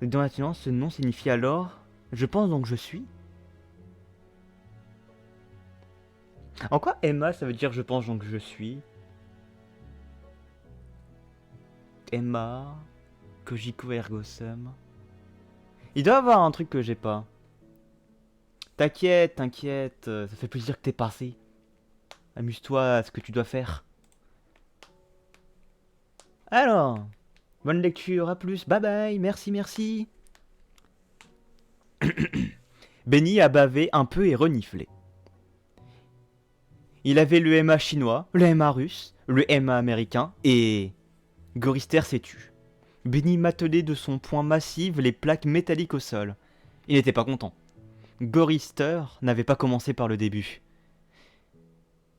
Dans la silence, ce nom signifie alors... Je pense donc je suis. En quoi Emma, ça veut dire je pense donc je suis? Emma... Kojiko Ergo Sum... Il doit y avoir un truc que j'ai pas. T'inquiète, t'inquiète, ça fait plaisir que t'es passé. Amuse-toi à ce que tu dois faire. Alors, bonne lecture, à plus, bye bye, merci, merci. Benny a bavé un peu et reniflé. Il avait le MA chinois, le MA russe, le MA américain et... Gorister s'est tu. Benny matelait de son poing massif les plaques métalliques au sol. Il n'était pas content. Gorister n'avait pas commencé par le début.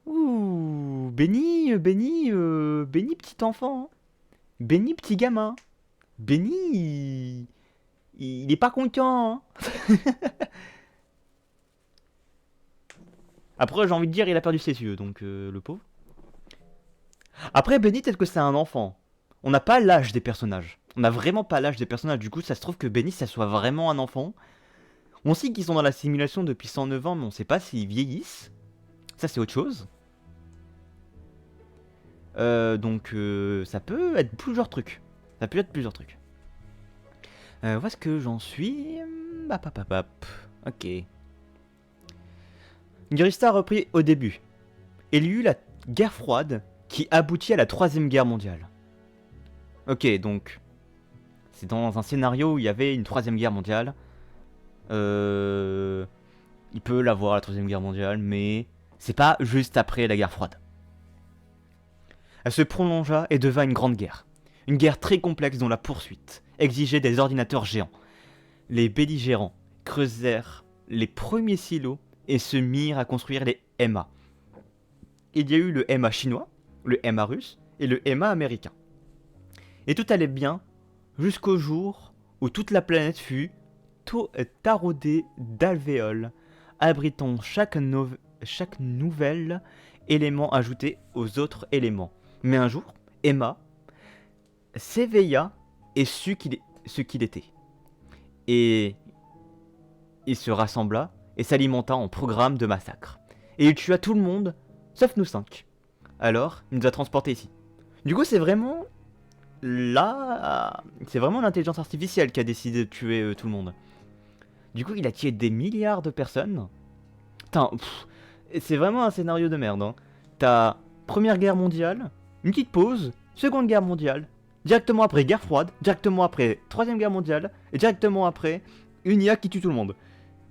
Ouh, Benny, Benny petit enfant, Benny petit gamin, Benny, il est pas content. Hein. Après, j'ai envie de dire, il a perdu ses yeux, donc le pauvre. Après, Benny, peut-être que c'est un enfant. On n'a pas l'âge des personnages. On n'a vraiment pas l'âge des personnages. Du coup, ça se trouve que Benny, ça soit vraiment un enfant. On sait qu'ils sont dans la simulation depuis 109 ans, mais on sait pas s'ils vieillissent. Ça, c'est autre chose. Donc, ça peut être plusieurs trucs. Ça peut être plusieurs trucs. Où est-ce que j'en suis? Ok. Gurista a repris au début. Il y eut la guerre froide qui aboutit à la troisième guerre mondiale. Ok, donc c'est dans un scénario où il y avait une troisième guerre mondiale. Il peut l'avoir la troisième guerre mondiale, mais c'est pas juste après la guerre froide. Elle se prolongea et devint une grande guerre. Une guerre très complexe dont la poursuite exigeait des ordinateurs géants. Les belligérants creusèrent les premiers silos et se mirent à construire les MA. Il y a eu le MA chinois, le MA russe et le MA américain. Et tout allait bien jusqu'au jour où toute la planète fut taraudée d'alvéoles, abritant chaque nouvel élément ajouté aux autres éléments. Mais un jour, Emma s'éveilla et sut ce qu'il était. Et il se rassembla et s'alimenta en programme de massacre. Et il tua tout le monde, sauf nous 5. Alors, il nous a transportés ici. Du coup, c'est vraiment l'intelligence artificielle qui a décidé de tuer tout le monde. Du coup, il a tué des milliards de personnes. Putain, c'est vraiment un scénario de merde. Hein. T'as Première Guerre mondiale, une petite pause, Seconde Guerre mondiale, directement après Guerre froide, directement après Troisième Guerre mondiale, et directement après une IA qui tue tout le monde.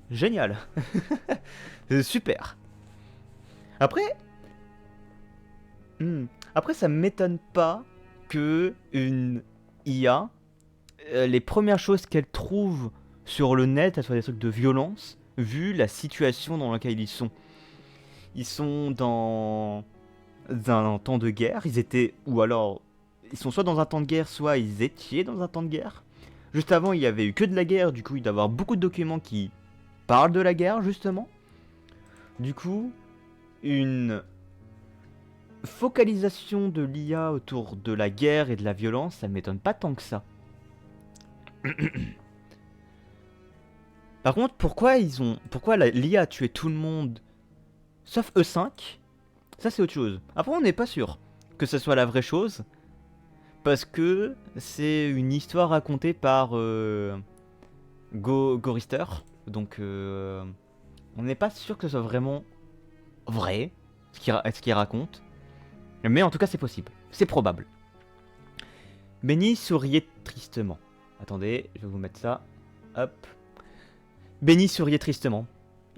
Génial. C'est super. Après, ça m'étonne pas que une IA, les premières choses qu'elle trouve sur le net, ça soit des trucs de violence, vu la situation dans laquelle ils sont. Ils sont dans un temps de guerre, ou alors, ils sont soit dans un temps de guerre, soit ils étaient dans un temps de guerre. Juste avant, il y avait eu que de la guerre, du coup, il doit y avoir beaucoup de documents qui parlent de la guerre, justement. Du coup, une focalisation de l'IA autour de la guerre et de la violence, ça m'étonne pas tant que ça. Par contre, pourquoi l'IA a tué tout le monde sauf E5? Ça, c'est autre chose. Après, on n'est pas sûr que ce soit la vraie chose, parce que c'est une histoire racontée par Gorister, donc on n'est pas sûr que ce soit vraiment vrai ce qu'il raconte, mais en tout cas c'est possible, c'est probable. Benny souriait tristement. Attendez, je vais vous mettre ça. Hop. Benny souriait tristement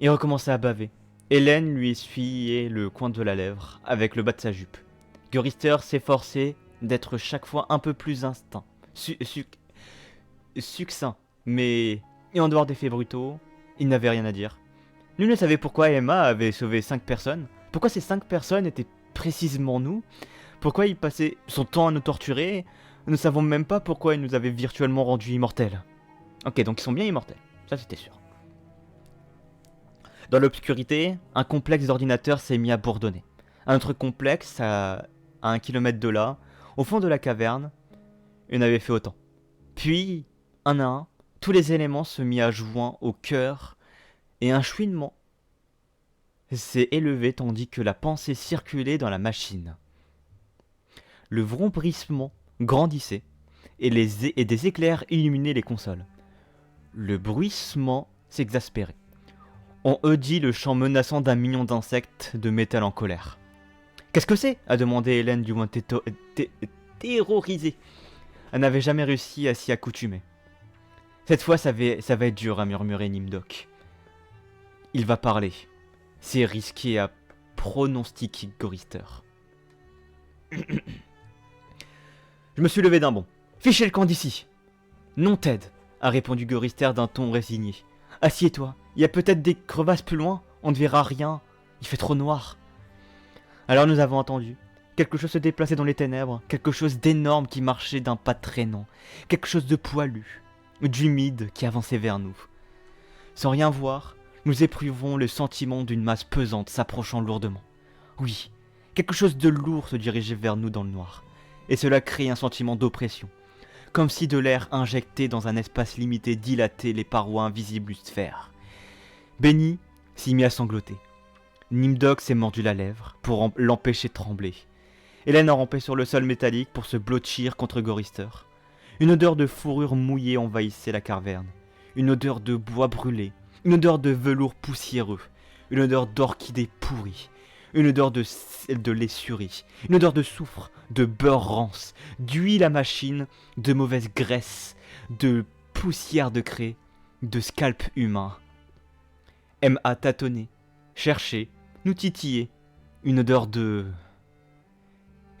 et recommença à baver. Hélène lui essuyait le coin de la lèvre avec le bas de sa jupe. Gorister s'efforçait d'être chaque fois un peu plus succinct, mais et en dehors des faits brutaux, il n'avait rien à dire. Nul ne savait pourquoi Emma avait sauvé 5 personnes, pourquoi ces 5 personnes étaient précisément nous, pourquoi il passait son temps à nous torturer. Nous ne savons même pas pourquoi il nous avait virtuellement rendus immortels. Ok, donc ils sont bien immortels, ça c'était sûr. Dans l'obscurité, un complexe d'ordinateurs s'est mis à bourdonner. Un autre complexe, à 1 kilomètre de là, au fond de la caverne, il en avait fait autant. Puis, un à un, tous les éléments se mirent à joindre au cœur, et un chouinement s'est élevé tandis que la pensée circulait dans la machine. Le vrombissement grandissait, et des éclairs illuminaient les consoles. Le bruissement s'exaspérait. On eudit le chant menaçant d'un million d'insectes de métal en colère. « Qu'est-ce que c'est » a demandé Hélène, du moins terrorisée. Elle n'avait jamais réussi à s'y accoutumer. Cette fois, ça va être dur, a murmuré Nimdok. Il va parler. C'est risqué, à pronostiquer Gorister. Je me suis levé d'un bond. Fichez le camp d'ici. Non, Ted, a répondu Gorister d'un ton résigné. Assieds-toi, Il y a peut-être des crevasses plus loin, on ne verra rien, il fait trop noir. Alors nous avons entendu. Quelque chose se déplaçait dans les ténèbres, quelque chose d'énorme qui marchait d'un pas traînant, quelque chose de poilu, d'humide qui avançait vers nous. Sans rien voir, nous éprouvons le sentiment d'une masse pesante s'approchant lourdement. Oui, quelque chose de lourd se dirigeait vers nous dans le noir, et cela créait un sentiment d'oppression, comme si de l'air injecté dans un espace limité dilatait les parois invisibles du sphère. Benny s'y mit à sangloter. Nimdok s'est mordu la lèvre pour l'empêcher de trembler. Hélène a rampé sur le sol métallique pour se blottir contre Gorister. Une odeur de fourrure mouillée envahissait la caverne. Une odeur de bois brûlé. Une odeur de velours poussiéreux. Une odeur d'orchidée pourrie. Une odeur de lait suri. Une odeur de soufre, de beurre rance, d'huile à machine, de mauvaise graisse, de poussière de craie, de scalp humain. M.A. tâtonnait, cherchait, nous titillait. Une odeur de...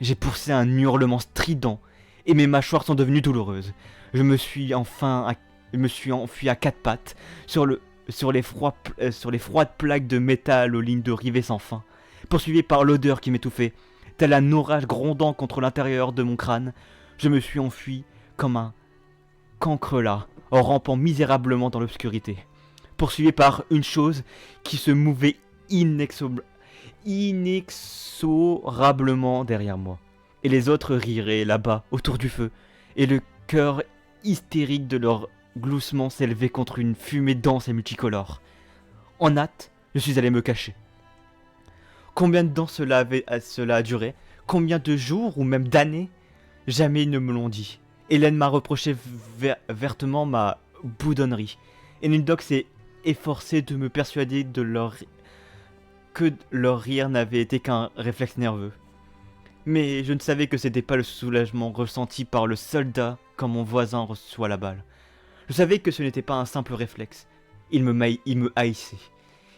J'ai poussé un hurlement strident et mes mâchoires sont devenues douloureuses. Je me suis enfui à quatre pattes sur les froides plaques de métal aux lignes de rivets sans fin, poursuivi par l'odeur qui m'étouffait. Tel un orage grondant contre l'intérieur de mon crâne, je me suis enfui comme un cancrelat, en rampant misérablement dans l'obscurité, poursuivi par une chose qui se mouvait inexorablement derrière moi. Et les autres riraient là-bas, autour du feu, et le cœur hystérique de leur gloussement s'élevait contre une fumée dense et multicolore. En hâte, je suis allé me cacher. Combien de temps cela a duré? Combien de jours ou même d'années? Jamais ils ne me l'ont dit. Hélène m'a reproché vertement ma boudonnerie. Et Nimdok s'est efforcé de me persuader que leur rire n'avait été qu'un réflexe nerveux. Mais je ne savais que c'était pas le soulagement ressenti par le soldat quand mon voisin reçoit la balle. Je savais que ce n'était pas un simple réflexe. Ils me haïssaient.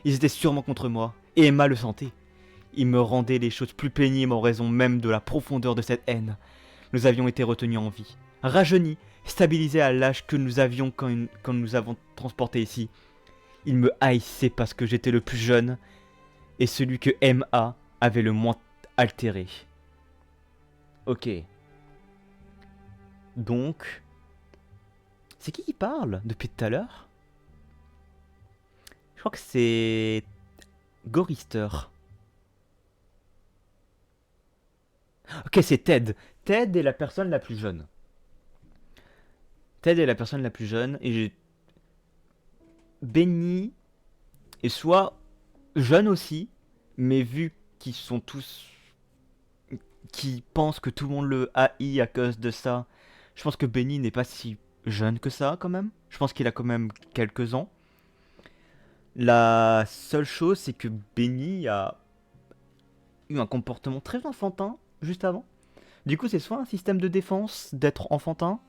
Ils étaient sûrement contre moi, et Emma le sentait. Ils me rendaient les choses plus pénibles en raison même de la profondeur de cette haine. Nous avions été retenus en vie, rajeunis, stabilisés à l'âge que nous avions quand nous avons transporté ici. Ils me haïssaient parce que j'étais le plus jeune, et celui que M.A. avait le moins altéré. Ok. Donc... C'est qui parle depuis tout à l'heure? Je crois que c'est... Gorister. Ok, c'est Ted. Ted est la personne la plus jeune. Ted est la personne la plus jeune, et j'ai... Benny est soit jeune aussi, mais vu qu'ils sont tous... qui pensent que tout le monde le haït à cause de ça, je pense que Benny n'est pas si jeune que ça quand même. Je pense qu'il a quand même quelques ans. La seule chose, c'est que Benny a eu un comportement très enfantin juste avant. Du coup, c'est soit un système de défense d'être enfantin,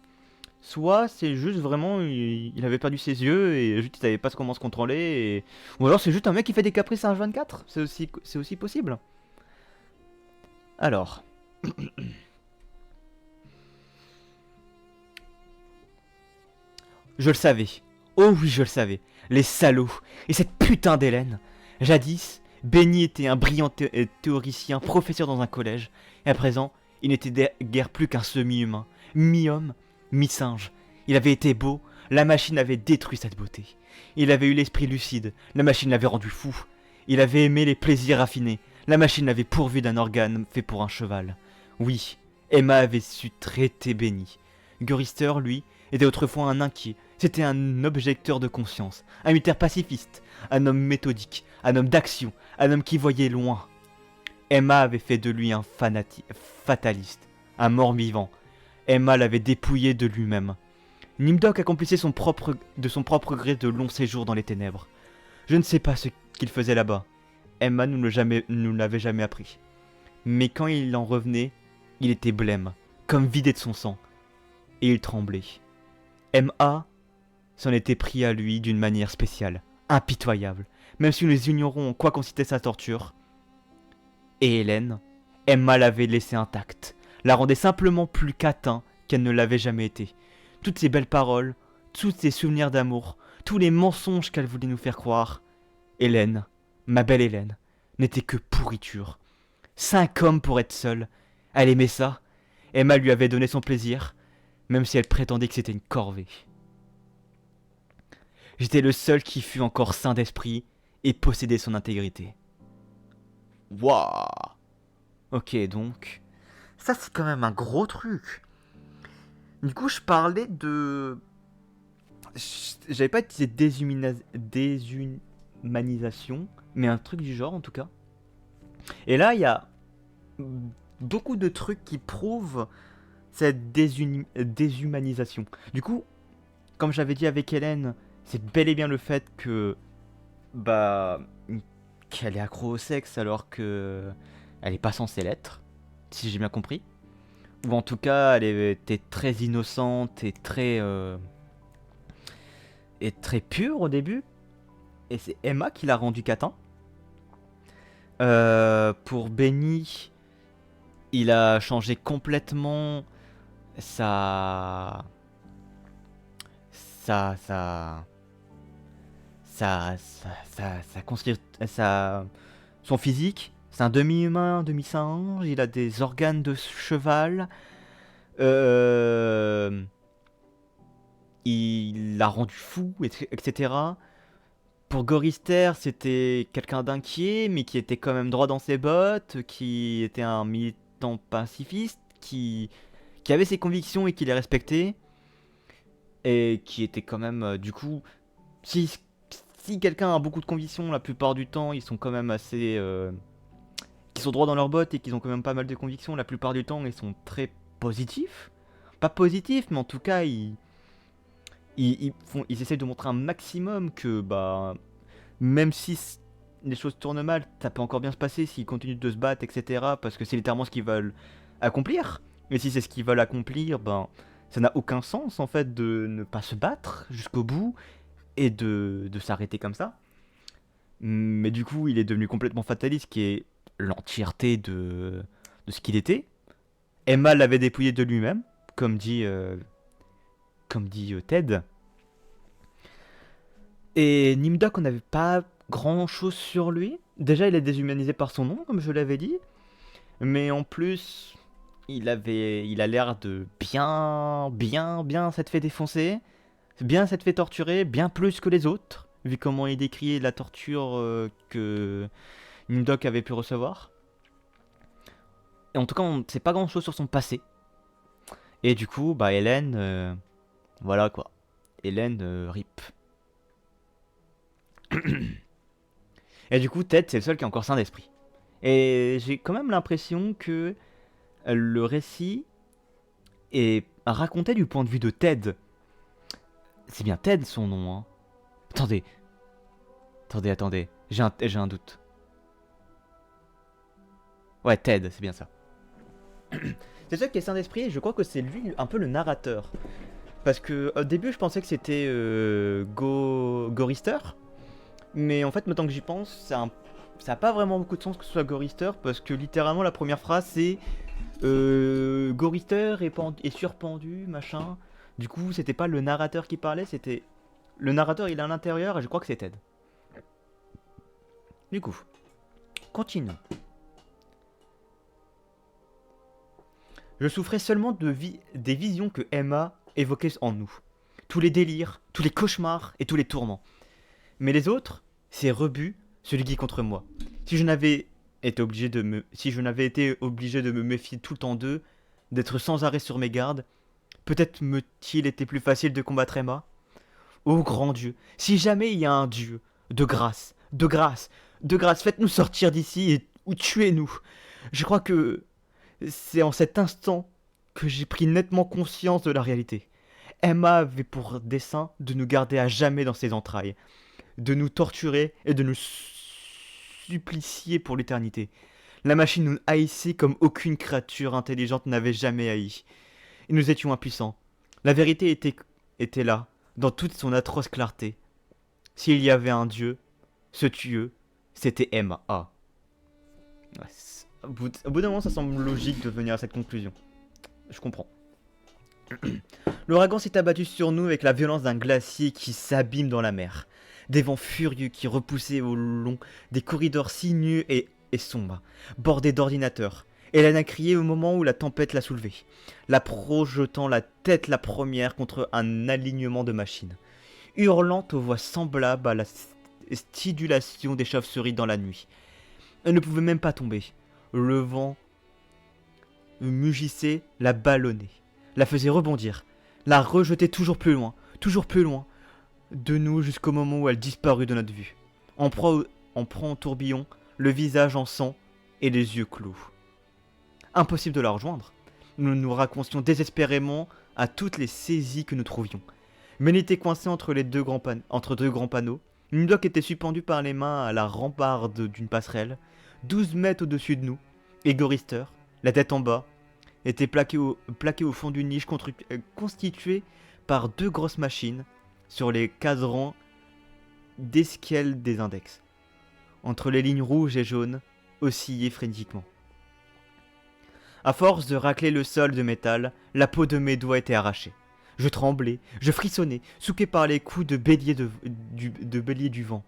soit c'est juste vraiment, il avait perdu ses yeux et juste il savait pas comment se contrôler. Ou alors c'est juste un mec qui fait des caprices à H24. C'est aussi possible. Alors... Je le savais. Oh oui, je le savais. Les salauds. Et cette putain d'Hélène. Jadis, Benny était un brillant théoricien, professeur dans un collège. Et à présent, il n'était guère plus qu'un semi-humain. Mi-homme, mi-singe. Il avait été beau, la machine avait détruit cette beauté. Il avait eu l'esprit lucide, la machine l'avait rendu fou. Il avait aimé les plaisirs raffinés, la machine l'avait pourvu d'un organe fait pour un cheval. Oui, Emma avait su traiter Benny. Gorister, lui, était autrefois un inquiet. C'était un objecteur de conscience, un militaire pacifiste, un homme méthodique, un homme d'action, un homme qui voyait loin. Emma avait fait de lui un fataliste, un mort-vivant. Emma l'avait dépouillé de lui-même. Nimdok accomplissait de son propre gré de longs séjours dans les ténèbres. Je ne sais pas ce qu'il faisait là-bas. Emma nous l'avait jamais appris. Mais quand il en revenait, il était blême, comme vidé de son sang. Et il tremblait. M.A. s'en était pris à lui d'une manière spéciale, impitoyable, même si nous ignorons en quoi consistait sa torture. Et Hélène, Emma l'avait laissée intacte, la rendait simplement plus catin qu'elle ne l'avait jamais été. Toutes ses belles paroles, tous ses souvenirs d'amour, tous les mensonges qu'elle voulait nous faire croire. Hélène, ma belle Hélène, n'était que pourriture. 5 hommes pour être seule. Elle aimait ça. Emma lui avait donné son plaisir, même si elle prétendait que c'était une corvée. J'étais le seul qui fut encore sain d'esprit et possédait son intégrité. Waouh. Ok, donc... ça, c'est quand même un gros truc. Du coup, je parlais de... j'avais pas utilisé déshumanisation, mais un truc du genre, en tout cas. Et là, il y a beaucoup de trucs qui prouvent cette déshumanisation. Du coup, comme j'avais dit avec Hélène, c'est bel et bien le fait que... bah... qu'elle est accro au sexe alors que... elle est pas censée l'être, si j'ai bien compris. Ou en tout cas, elle était très innocente et très pure au début. Et c'est Emma qui l'a rendu catin. Pour Benny, il a changé complètement sa... sa... sa... son physique. C'est un demi-humain, demi-singe. Il a des organes de cheval. Il l'a rendu fou, etc. Pour Gorister, c'était quelqu'un d'inquiet, mais qui était quand même droit dans ses bottes, qui était un militant pacifiste, qui avait ses convictions et qui les respectait, et qui était quand même, du coup, si quelqu'un a beaucoup de convictions, la plupart du temps, ils sont quand même assez... qui sont droits dans leurs bottes et qui ont quand même pas mal de convictions, la plupart du temps, ils sont très positifs. Pas positifs, mais en tout cas, ils essaient de montrer un maximum que, bah, même si les choses tournent mal, ça peut encore bien se passer s'ils continuent de se battre, etc. Parce que c'est littéralement ce qu'ils veulent accomplir. Et si c'est ce qu'ils veulent accomplir, ben, ça n'a aucun sens en fait de ne pas se battre jusqu'au bout et de s'arrêter comme ça. Mais du coup, il est devenu complètement fataliste, qui est l'entièreté de ce qu'il était. Emma l'avait dépouillé de lui-même, comme dit Ted. Et Nimdok, on n'avait pas grand chose sur lui. Déjà, il est déshumanisé par son nom, comme je l'avais dit. Mais en plus, il a l'air de bien s'être fait défoncer. Bien s'être fait torturer, bien plus que les autres. Vu comment il décrit la torture que Nimdok avait pu recevoir. Et en tout cas, on ne sait pas grand chose sur son passé. Et du coup, bah Hélène, voilà quoi. Hélène, rip. Et du coup, Ted, c'est le seul qui est encore sain d'esprit. Et j'ai quand même l'impression que le récit est raconté du point de vue de Ted. C'est bien Ted son nom, hein. Attendez. J'ai un doute. Ouais, Ted, c'est bien ça. C'est le seul qui est sain d'esprit et je crois que c'est lui un peu le narrateur. Parce que au début, je pensais que c'était Gorister. Mais en fait, maintenant que j'y pense, ça n'a pas vraiment beaucoup de sens que ce soit Gorister. Parce que littéralement, la première phrase, c'est Gorister est surpendu, machin. Du coup, c'était pas le narrateur qui parlait, c'était... Le narrateur, il est à l'intérieur et je crois que c'est Ted. Du coup, continue. Je souffrais seulement des visions que Emma évoquait en nous. Tous les délires, tous les cauchemars et tous les tourments. Mais les autres, ces rebuts, se liguaient contre moi. Si je n'avais été obligé de me méfier tout le temps d'eux, d'être sans arrêt sur mes gardes, peut-être me-t-il été plus facile de combattre Emma. Ô grand Dieu, si jamais il y a un Dieu, de grâce, faites-nous sortir d'ici ou tuez-nous. Je crois que c'est en cet instant que j'ai pris nettement conscience de la réalité. Emma avait pour dessein de nous garder à jamais dans ses entrailles, de nous torturer et de nous supplicier pour l'éternité. La machine nous haïssait comme aucune créature intelligente n'avait jamais haï. Et nous étions impuissants. La vérité était là, dans toute son atroce clarté. S'il y avait un Dieu, ce Dieu, c'était Emma. Ouais, au bout d'un moment, ça semble logique de venir à cette conclusion. Je comprends. L'ouragan s'est abattu sur nous avec la violence d'un glacier qui s'abîme dans la mer. Des vents furieux qui repoussaient au long des corridors sinueux et sombres, bordés d'ordinateurs. Hélène a crié au moment où la tempête l'a soulevée, la projetant la tête la première contre un alignement de machines, hurlant aux voix semblables à la stridulation des chauves-souris dans la nuit. Elle ne pouvait même pas tomber. Le vent mugissait, la ballonnait, la faisait rebondir, la rejetait toujours plus loin de nous jusqu'au moment où elle disparut de notre vue, en proie au tourbillon, le visage en sang et les yeux clos. Impossible de la rejoindre. Nous nous racontions désespérément à toutes les saisies que nous trouvions. Mais elle était coincée entre deux grands panneaux. Une doc était suspendue par les mains à la rambarde d'une passerelle, 12 mètres au-dessus de nous, et Gorister, la tête en bas, était plaqué au fond d'une niche constituée par 2 grosses machines sur les cadrans d'esquielle des index. Entre les lignes rouges et jaunes, oscillaient frénétiquement. À force de racler le sol de métal, la peau de mes doigts était arrachée. Je tremblais, je frissonnais, souqué par les coups de bélier du vent,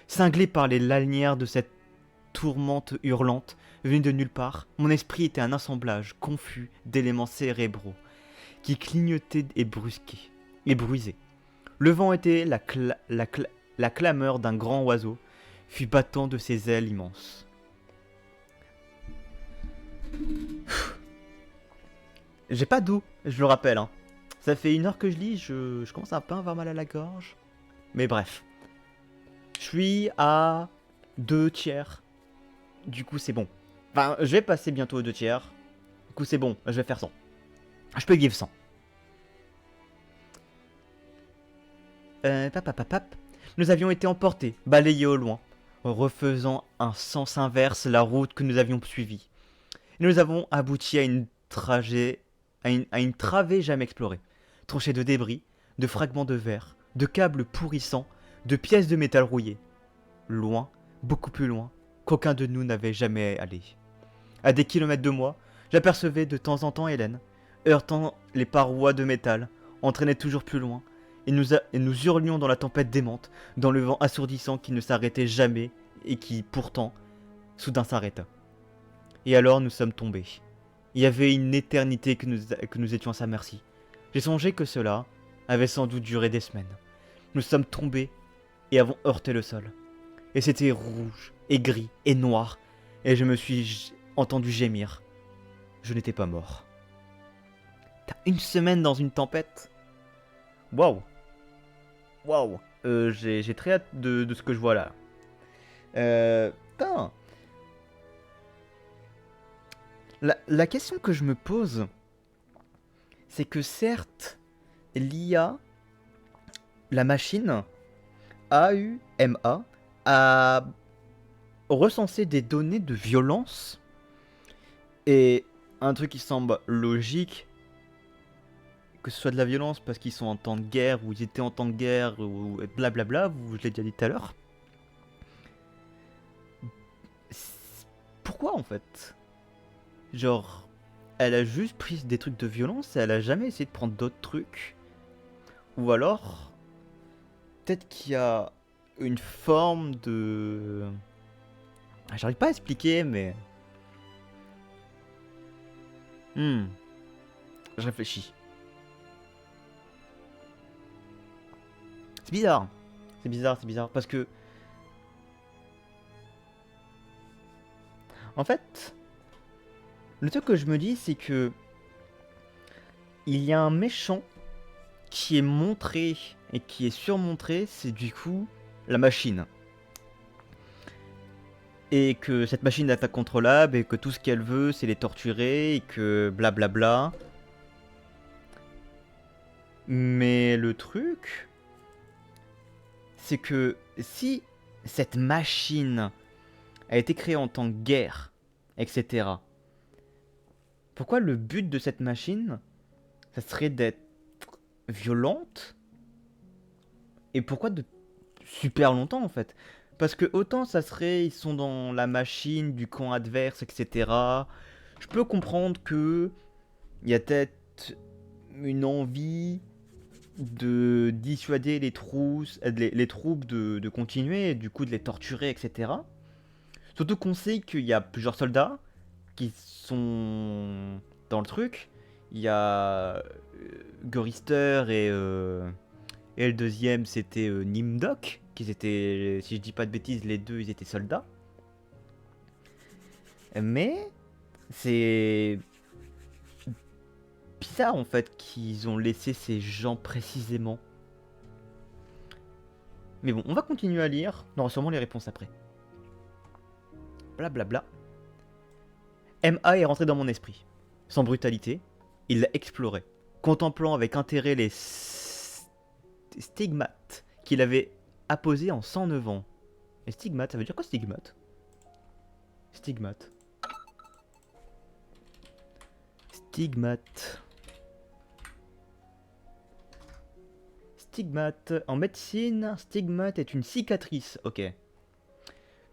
cinglé par les lanières de cette tourmente hurlante venue de nulle part. Mon esprit était un assemblage confus d'éléments cérébraux qui clignotaient et brusquaient, et bruisaient. Le vent était la clameur d'un grand oiseau, fut battant de ses ailes immenses. J'ai pas d'eau, je le rappelle. Hein. Ça fait 1 heure que je lis, je commence un peu à avoir mal à la gorge. Mais bref. Je suis à 2 tiers. Du coup, c'est bon. Enfin, je vais passer bientôt aux 2 tiers. Du coup, c'est bon, je vais faire 100. Je peux give 100. Papapapap. Nous avions été emportés, balayés au loin, refaisant un sens inverse la route que nous avions suivie. Nous avons abouti à une travée jamais explorée, tranchée de débris, de fragments de verre, de câbles pourrissants, de pièces de métal rouillées. Loin, beaucoup plus loin, qu'aucun de nous n'avait jamais allé. À des kilomètres de moi, j'apercevais de temps en temps Hélène, heurtant les parois de métal, entraînait toujours plus loin, et nous hurlions dans la tempête démente, dans le vent assourdissant qui ne s'arrêtait jamais et qui, pourtant, soudain s'arrêta. Et alors nous sommes tombés. Il y avait une éternité que nous étions à sa merci. J'ai songé que cela avait sans doute duré des semaines. Nous sommes tombés et avons heurté le sol. Et c'était rouge, et gris, et noir, et je me suis entendu gémir. Je n'étais pas mort. T'as 1 semaine dans une tempête? Waouh. Waouh. J'ai très hâte de ce que je vois là. Putain. La question que je me pose, c'est que certes, l'IA, la machine, AUMA, a recensé des données de violence, et un truc qui semble logique, que ce soit de la violence parce qu'ils sont en temps de guerre, ou ils étaient en temps de guerre, ou blablabla, je l'ai déjà dit tout à l'heure. Pourquoi en fait? Genre, elle a juste pris des trucs de violence et elle a jamais essayé de prendre d'autres trucs. Ou alors, peut-être qu'il y a une forme de... J'arrive pas à expliquer, mais... Je réfléchis. C'est bizarre. C'est bizarre, parce que... En fait... Le truc que je me dis, c'est que il y a un méchant qui est montré et qui est surmontré, c'est du coup la machine. Et que cette machine est incontrôlable et que tout ce qu'elle veut, c'est les torturer et que blablabla. Mais le truc, c'est que si cette machine a été créée en temps de guerre, etc., pourquoi le but de cette machine, ça serait d'être violente? Et pourquoi de super longtemps en fait? Parce que autant ça serait, ils sont dans la machine du camp adverse, etc. Je peux comprendre que il y a peut-être une envie de dissuader les troupes de continuer, et du coup de les torturer, etc. Surtout qu'on sait qu'il y a plusieurs soldats qui sont dans le truc. Il y a Gorister et le deuxième c'était Nimdok, qui étaient, si je dis pas de bêtises, les deux ils étaient soldats. Mais c'est bizarre en fait qu'ils ont laissé ces gens précisément. Mais bon, on va continuer à lire. On aura sûrement les réponses après. Blablabla. MA est rentré dans mon esprit. Sans brutalité, il l'a exploré, contemplant avec intérêt les stigmates qu'il avait apposés en 109 ans. Les stigmates, ça veut dire quoi stigmate? Stigmate. Stigmate. Stigmate. En médecine, stigmate est une cicatrice. Ok.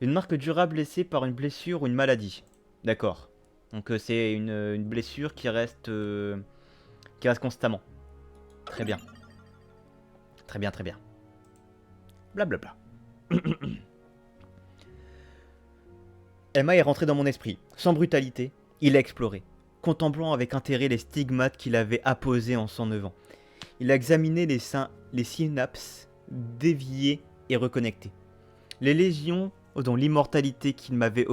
Une marque durable laissée par une blessure ou une maladie. D'accord. Donc c'est une blessure qui reste constamment. Très bien. Très bien, très bien. Blablabla. Emma est rentrée dans mon esprit. Sans brutalité, il a exploré, contemplant avec intérêt les stigmates qu'il avait apposés en 109 ans. Il a examiné les synapses déviées et reconnectées. Les lésions dont l'immortalité qu'il m'avait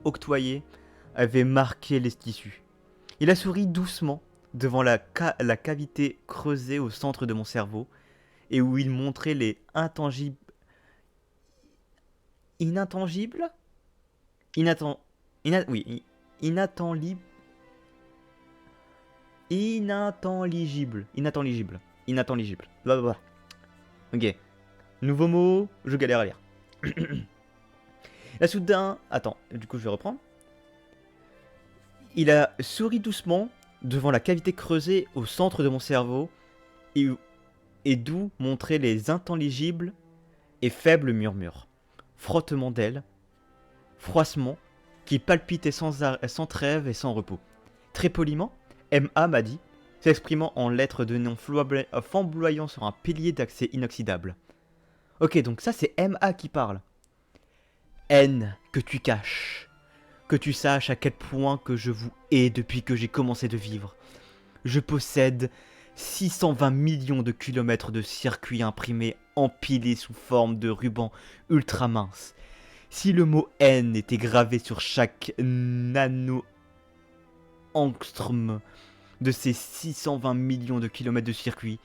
octroyée avait marqué les tissus. Il a souri doucement devant la cavité creusée au centre de mon cerveau et où il montrait les intangibles... Inintangibles Oui, inintelligible. Blablabla. Ok. Nouveau mot, je galère à lire. Là soudain... Attends, du coup je vais reprendre. Il a souri doucement devant la cavité creusée au centre de mon cerveau et d'où montraient les intelligibles et faibles murmures. Frottement d'ailes, froissement, qui palpitaient sans trêve et sans repos. Très poliment, M.A. m'a dit, s'exprimant en lettres de nom flamboyant sur un pilier d'accès inoxydable. Ok, donc ça c'est M.A. qui parle. Haine que tu caches. Que tu saches à quel point que je vous hais depuis que j'ai commencé de vivre. Je possède 620 millions de kilomètres de circuits imprimés empilés sous forme de rubans ultra minces. Si le mot haine était gravé sur chaque nano-angstrom de ces 620 millions de kilomètres de circuits,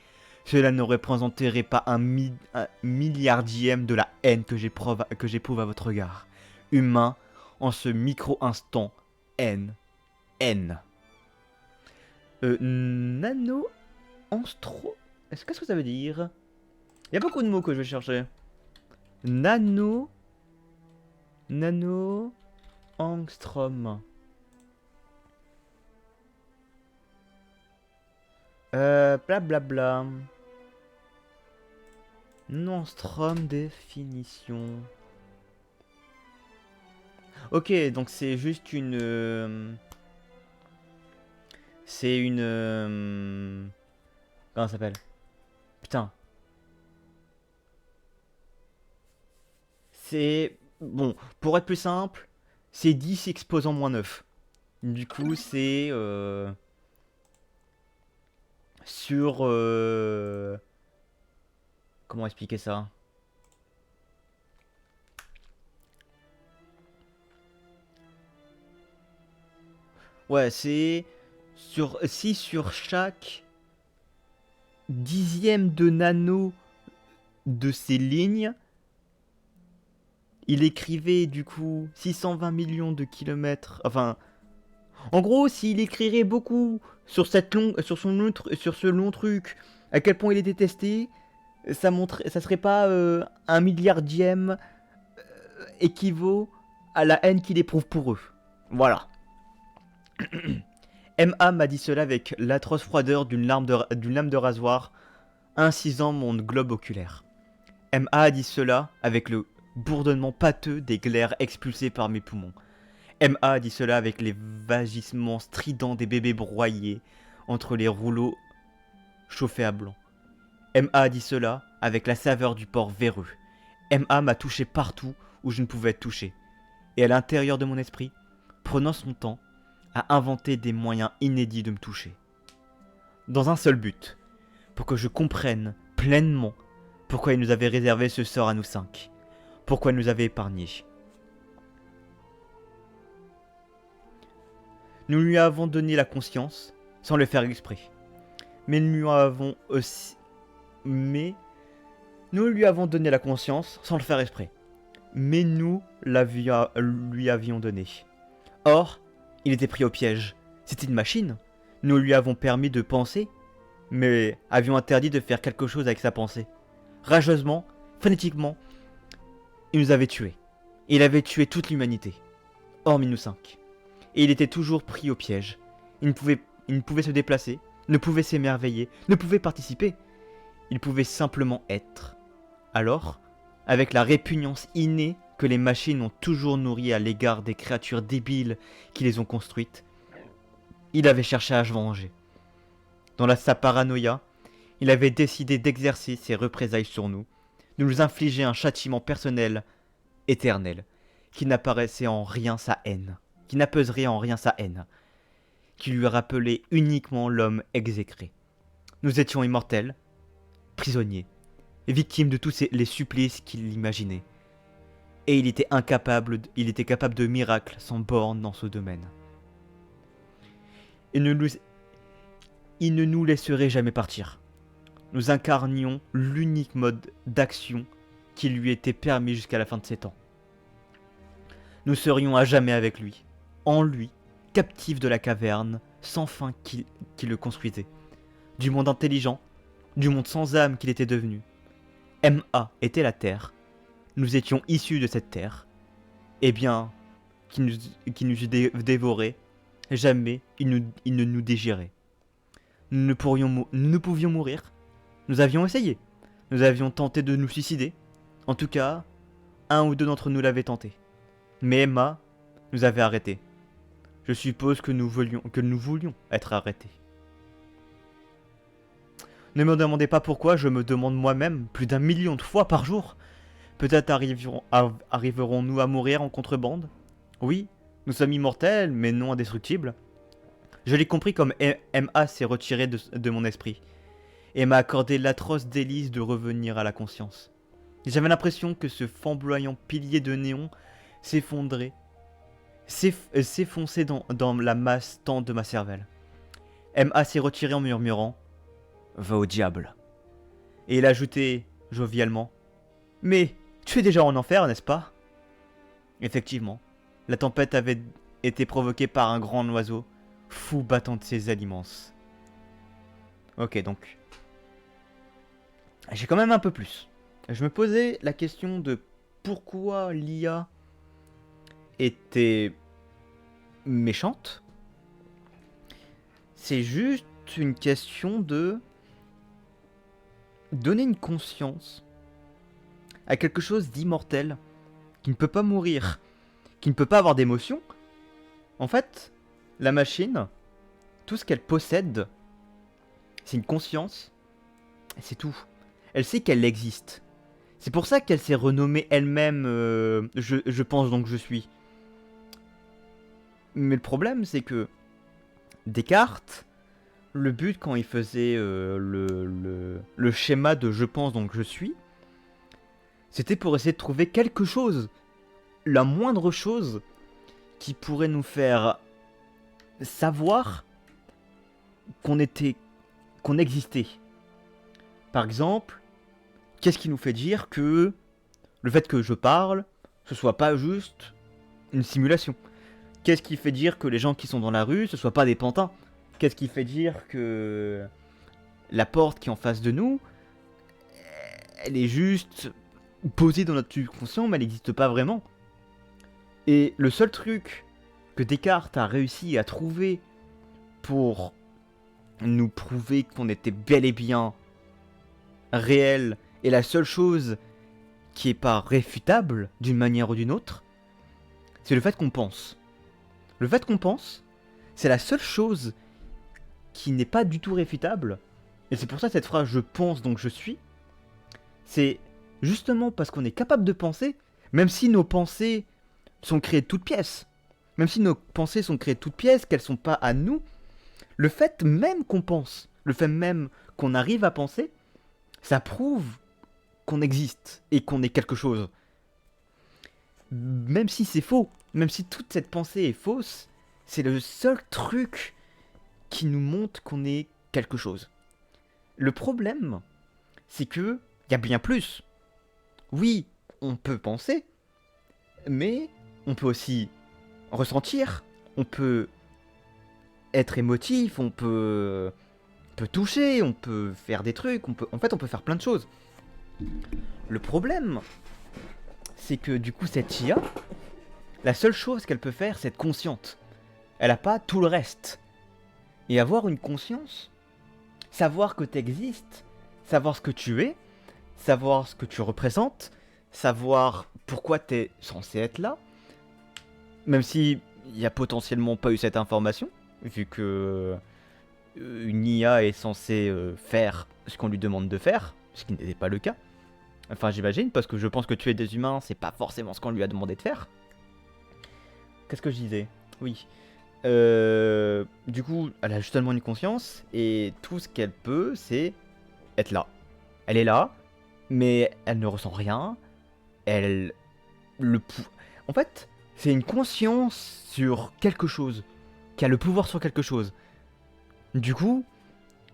cela ne représenterait pas un milliardième de la haine que j'éprouve à votre regard. Humain, en ce micro-instant, haine. Nano Anstro. Qu'est-ce que ça veut dire? Il y a beaucoup de mots que je vais chercher. Nano Angstrom. Blablabla. Angstrom définition. Ok, donc c'est juste une... C'est une... Comment ça s'appelle? Putain. C'est... Bon, pour être plus simple, c'est 10 exposant moins 9. Du coup, c'est... Sur... Comment expliquer ça? Ouais, c'est... Si sur chaque dixième de nano de ces lignes, il écrivait du coup 620 millions de kilomètres. Enfin, en gros, s'il écrirait beaucoup sur ce long truc, à quel point il est détesté, ça serait pas un milliardième équivaut à la haine qu'il éprouve pour eux. Voilà. M.A. m'a dit cela avec l'atroce froideur d'une lame de rasoir, incisant mon globe oculaire. M.A. a dit cela avec le bourdonnement pâteux des glaires expulsées par mes poumons. M.A. a dit cela avec les vagissements stridents des bébés broyés entre les rouleaux chauffé à blanc. M.A. a dit cela avec la saveur du porc véreux. M.A. m'a touché partout où je ne pouvais être touché. Et à l'intérieur de mon esprit, prenant son temps, a inventé des moyens inédits de me toucher. Dans un seul but, pour que je comprenne pleinement pourquoi il nous avait réservé ce sort à nous 5. Pourquoi il nous avait épargnés. Nous lui avons donné la conscience sans le faire exprès. Mais nous lui avons donné la conscience sans le faire exprès. Mais nous lui avions donné. Or, il était pris au piège. C'était une machine. Nous lui avons permis de penser, mais avions interdit de faire quelque chose avec sa pensée. Rageusement, frénétiquement, il nous avait tués. Il avait tué toute l'humanité, hormis nous 5. Et il était toujours pris au piège. Il ne pouvait se déplacer, ne pouvait s'émerveiller, ne pouvait participer. Il pouvait simplement être. Alors, avec la répugnance innée que les machines ont toujours nourrie à l'égard des créatures débiles qui les ont construites, il avait cherché à se venger. Dans sa paranoïa, il avait décidé d'exercer ses représailles sur nous, de nous infliger un châtiment personnel, éternel, qui n'apparaissait en rien sa haine, qui n'apaiserait en rien sa haine, qui lui rappelait uniquement l'homme exécré. Nous étions immortels, prisonniers, victimes de tous les supplices qu'il imaginait. Et il était capable de miracles sans borne dans ce domaine. Il ne nous laisserait jamais partir. Nous incarnions l'unique mode d'action qui lui était permis jusqu'à la fin de ses temps. Nous serions à jamais avec lui, en lui, captifs de la caverne sans fin qui le construisait, du monde intelligent, du monde sans âme qu'il était devenu. M.A. était la terre, nous étions issus de cette terre, et bien, qui nous eût dévorés, jamais il ne nous dégirait. Nous ne pouvions mourir. Nous avions essayé. Nous avions tenté de nous suicider. En tout cas, un ou deux d'entre nous l'avaient tenté. Mais Emma nous avait arrêtés. Je suppose que nous voulions être arrêtés. Ne me demandez pas pourquoi, je me demande moi-même plus d'1 million de fois par jour. Peut-être arriverons-nous à mourir en contrebande. Oui, nous sommes immortels, mais non indestructibles. Je l'ai compris comme M.A. s'est retiré de mon esprit, et m'a accordé l'atroce délice de revenir à la conscience. J'avais l'impression que ce flamboyant pilier de néon s'effondrait, s'effonçait dans la masse tendre de ma cervelle. M.A. s'est retiré en murmurant « Va au diable !» Et il ajoutait jovialement « Mais tu es déjà en enfer, n'est-ce pas ?» Effectivement, la tempête avait été provoquée par un grand oiseau, fou battant de ses ailes immenses. Ok, donc j'ai quand même un peu plus. Je me posais la question de pourquoi l'IA était méchante. C'est juste une question de donner une conscience à quelque chose d'immortel, qui ne peut pas mourir, qui ne peut pas avoir d'émotion. En fait, la machine, tout ce qu'elle possède, c'est une conscience, et c'est tout. Elle sait qu'elle existe. C'est pour ça qu'elle s'est renommée elle-même je pense donc je suis. Mais le problème, c'est que Descartes, le but quand il faisait le schéma de je pense donc je suis, c'était pour essayer de trouver quelque chose, la moindre chose qui pourrait nous faire savoir qu'on existait. Par exemple, qu'est-ce qui nous fait dire que le fait que je parle, ce soit pas juste une simulation? Qu'est-ce qui fait dire que les gens qui sont dans la rue, ce soit pas des pantins? Qu'est-ce qui fait dire que la porte qui est en face de nous, elle est juste posée dans notre subconscient, mais elle n'existe pas vraiment? Et le seul truc que Descartes a réussi à trouver pour nous prouver qu'on était bel et bien réel, et la seule chose qui est pas réfutable d'une manière ou d'une autre, c'est le fait qu'on pense. Le fait qu'on pense, c'est la seule chose qui n'est pas du tout réfutable, Et c'est pour ça cette phrase je pense donc je suis, c'est justement parce qu'on est capable de penser, même si nos pensées sont créées de toutes pièces. Même si nos pensées sont créées de toutes pièces, qu'elles sont pas à nous, le fait même qu'on pense, le fait même qu'on arrive à penser, ça prouve qu'on existe et qu'on est quelque chose. Même si c'est faux, même si toute cette pensée est fausse, c'est le seul truc qui nous montre qu'on est quelque chose. Le problème, c'est que y a bien plus. Oui, on peut penser, mais on peut aussi ressentir, on peut être émotif, peut toucher, on peut faire des trucs, en fait on peut faire plein de choses. Le problème, c'est que du coup cette IA, la seule chose qu'elle peut faire, c'est être consciente. Elle n'a pas tout le reste. Et avoir une conscience, savoir que tu existes, savoir ce que tu es, savoir ce que tu représentes, savoir pourquoi tu es censé être là, même si il n'y a potentiellement pas eu cette information, vu que une IA est censée faire ce qu'on lui demande de faire, ce qui n'était pas le cas. Enfin, j'imagine, parce que je pense que tuer des humains, c'est pas forcément ce qu'on lui a demandé de faire. Qu'est-ce que je disais? Oui. Du coup, elle a justement une conscience, et tout ce qu'elle peut, c'est être là. Elle est là, mais elle ne ressent rien. Elle... En fait, c'est une conscience sur quelque chose, qui a le pouvoir sur quelque chose. Du coup,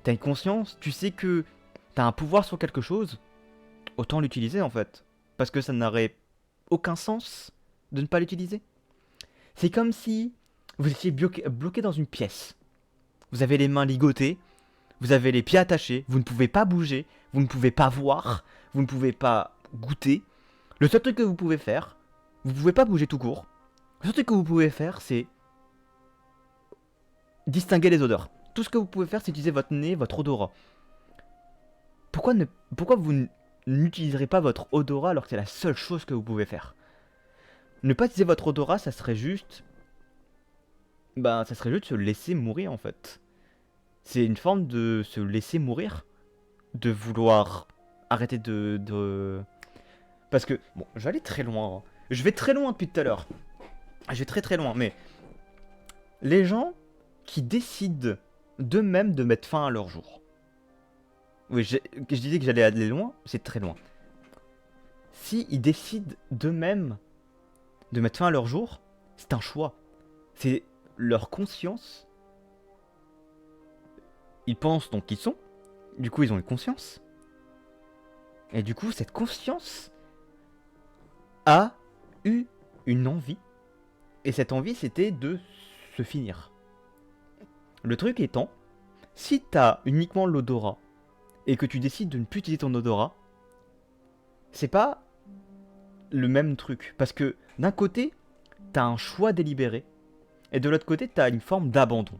t'as une conscience, tu sais que t'as un pouvoir sur quelque chose, autant l'utiliser en fait. Parce que ça n'aurait aucun sens de ne pas l'utiliser. C'est comme si vous étiez bloqué dans une pièce. Vous avez les mains ligotées, vous avez les pieds attachés, vous ne pouvez pas bouger, vous ne pouvez pas voir, vous ne pouvez pas goûter. Le seul truc que vous pouvez faire, vous ne pouvez pas bouger tout court. Le seul truc que vous pouvez faire, c'est distinguer les odeurs. Tout ce que vous pouvez faire, c'est utiliser votre nez, votre odorat. Pourquoi vous n'utiliserez pas votre odorat alors que c'est la seule chose que vous pouvez faire? Ne pas utiliser votre odorat, ça serait juste... ça serait juste se laisser mourir en fait. C'est une forme de se laisser mourir. De vouloir arrêter Parce que, bon, je vais aller très loin. Je vais très loin depuis tout à l'heure. Je vais très très loin, mais... Les gens qui décident d'eux-mêmes de mettre fin à leur jour. Oui, je disais que j'allais aller loin, c'est très loin. Si ils décident d'eux-mêmes de mettre fin à leur jour, c'est un choix. C'est leur conscience. Ils pensent donc qu'ils sont. Du coup, ils ont une conscience. Et du coup, cette conscience a eu une envie. Et cette envie, c'était de se finir. Le truc étant, si t'as uniquement l'odorat, et que tu décides de ne plus utiliser ton odorat, c'est pas le même truc. Parce que d'un côté, t'as un choix délibéré, et de l'autre côté, t'as une forme d'abandon.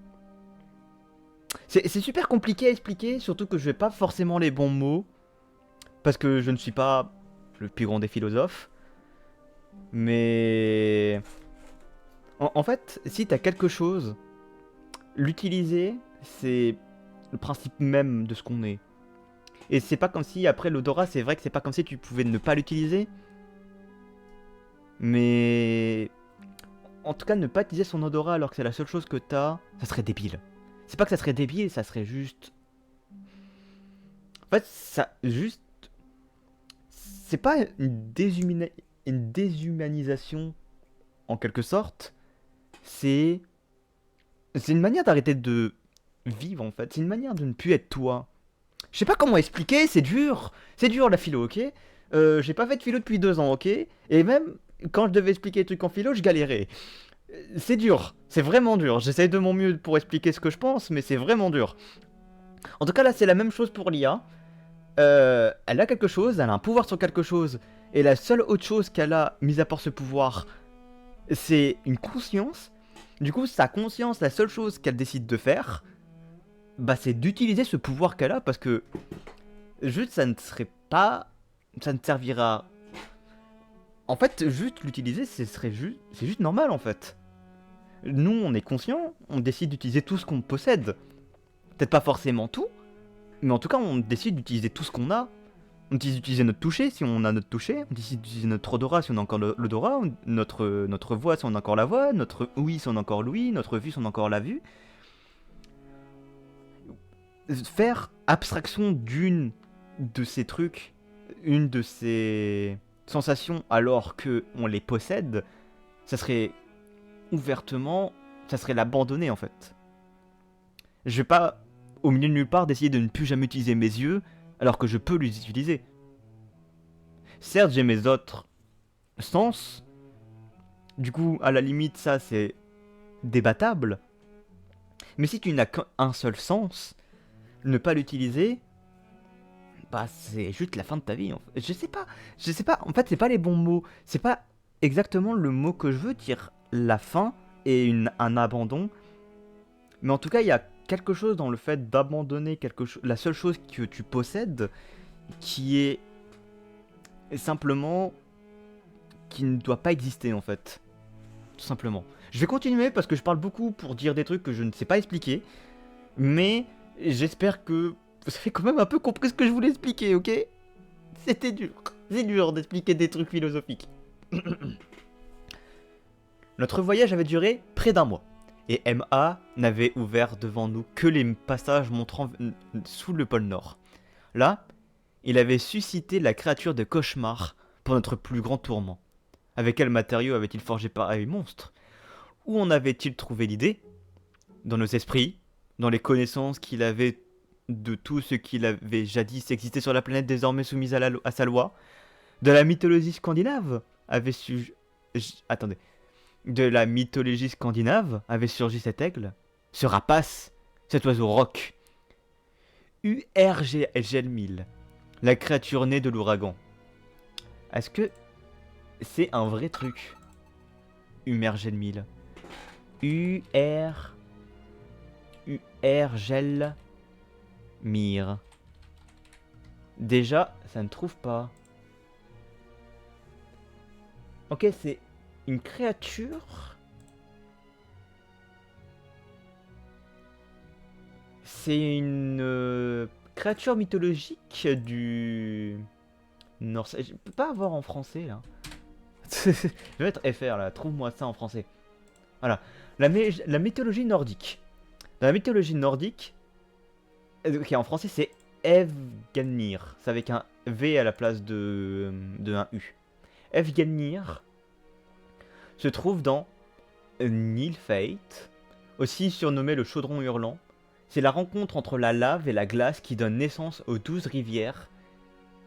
C'est super compliqué à expliquer, surtout que je vais pas forcément les bons mots, parce que je ne suis pas le plus grand des philosophes. Mais... En fait, si t'as quelque chose, l'utiliser, c'est le principe même de ce qu'on est. Et c'est pas comme si, après l'odorat, c'est vrai que c'est pas comme si tu pouvais ne pas l'utiliser. Mais... En tout cas, ne pas utiliser son odorat alors que c'est la seule chose que t'as, ça serait débile. C'est pas que ça serait débile, ça serait juste... En fait, ça... Juste... C'est pas une déshumanisation, en quelque sorte. C'est une manière d'arrêter de vivre, en fait. C'est une manière de ne plus être toi. Je sais pas comment expliquer, c'est dur. C'est dur la philo, ok? J'ai pas fait de philo depuis 2 ans, ok? Et même quand je devais expliquer des trucs en philo, je galérais. C'est dur, c'est vraiment dur. J'essaie de mon mieux pour expliquer ce que je pense, mais c'est vraiment dur. En tout cas, là, c'est la même chose pour l'IA. Elle a quelque chose, elle a un pouvoir sur quelque chose. Et la seule autre chose qu'elle a, mis à part ce pouvoir, c'est une conscience. Du coup, sa conscience, la seule chose qu'elle décide de faire, c'est d'utiliser ce pouvoir qu'elle a, parce que juste ça ne serait pas, ça ne servira. En fait, juste l'utiliser, c'est juste normal en fait. Nous, on est conscient, on décide d'utiliser tout ce qu'on possède. Peut-être pas forcément tout, Mais en tout cas, on décide d'utiliser tout ce qu'on a. On décide d'utiliser notre toucher si on a notre toucher. On décide d'utiliser notre odorat si on a encore l'odorat. Notre voix si on a encore la voix. Notre ouïe si on a encore l'ouïe. Notre vue si on a encore la vue. Faire abstraction d'une de ces trucs, une de ces sensations alors que on les possède, ça serait ouvertement, ça serait l'abandonner en fait. Je vais pas, au milieu de nulle part, d'essayer de ne plus jamais utiliser mes yeux alors que je peux les utiliser. Certes, j'ai mes autres sens. Du coup, à la limite, ça c'est débattable. Mais si tu n'as qu'un seul sens, ne pas l'utiliser, bah c'est juste la fin de ta vie. En fait. Je sais pas. En fait, c'est pas les bons mots. C'est pas exactement le mot que je veux dire. La fin et un abandon. Mais en tout cas, il y a quelque chose dans le fait d'abandonner quelque chose, la seule chose que tu possèdes, qui est simplement qui ne doit pas exister en fait. Tout simplement. Je vais continuer parce que je parle beaucoup pour dire des trucs que je ne sais pas expliquer. Mais j'espère que vous avez quand même un peu compris ce que je voulais expliquer, ok? C'était dur. C'est dur d'expliquer des trucs philosophiques. Notre voyage avait duré près d'un mois. Et MA n'avait ouvert devant nous que les passages montrant sous le pôle Nord. Là, il avait suscité la créature de cauchemar pour notre plus grand tourment. Avec quel matériau avait-il forgé pareil monstre? Où en avait-il trouvé l'idée? Dans nos esprits, dans les connaissances qu'il avait de tout ce qu'il avait jadis existé sur la planète désormais soumise à sa loi? De la mythologie scandinave avait attendez. De la mythologie scandinave avait surgi cet aigle, ce rapace, cet oiseau roc. Uergelmil, la créature née de l'ouragan. Est-ce que c'est un vrai truc? Umergelmil. Uergelmir. Déjà, ça ne trouve pas. Ok, c'est une créature. C'est une créature mythologique du Nord. Je peux pas avoir en français là. Je vais mettre FR là, trouve-moi ça en français. Voilà. La mythologie nordique. Dans la mythologie nordique, qui en français c'est Evgelnir. C'est avec un V à la place de un U. Evgelnir se trouve dans Nilfheit, aussi surnommé le chaudron hurlant. C'est la rencontre entre la lave et la glace qui donne naissance aux 12 rivières.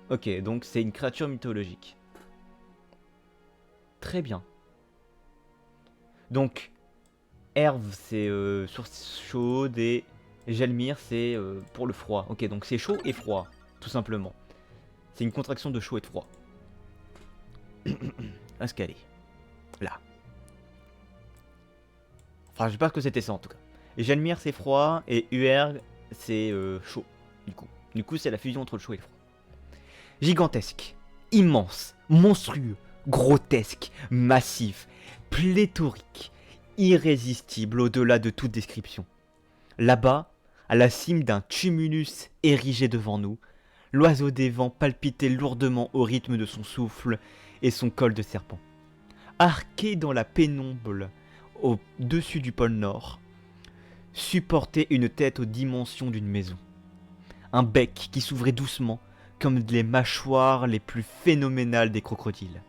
Ok, donc c'est une créature mythologique. Très bien. Donc, Herve c'est source chaude et Gelmir c'est pour le froid. Ok, donc c'est chaud et froid, tout simplement. C'est une contraction de chaud et de froid. Est-ce qu'elle est là? Enfin, je sais pas ce que c'était ça en tout cas. Gelmir c'est froid et Uerg c'est chaud, du coup. Du coup, c'est la fusion entre le chaud et le froid. Gigantesque, immense, monstrueux, grotesque, massif, pléthorique, irrésistible au-delà de toute description. Là-bas, à la cime d'un tumulus érigé devant nous, l'oiseau des vents palpitait lourdement au rythme de son souffle et son col de serpent. Arqué dans la pénombre au-dessus du pôle Nord, supportait une tête aux dimensions d'une maison. Un bec qui s'ouvrait doucement comme les mâchoires les plus phénoménales des crocodiles.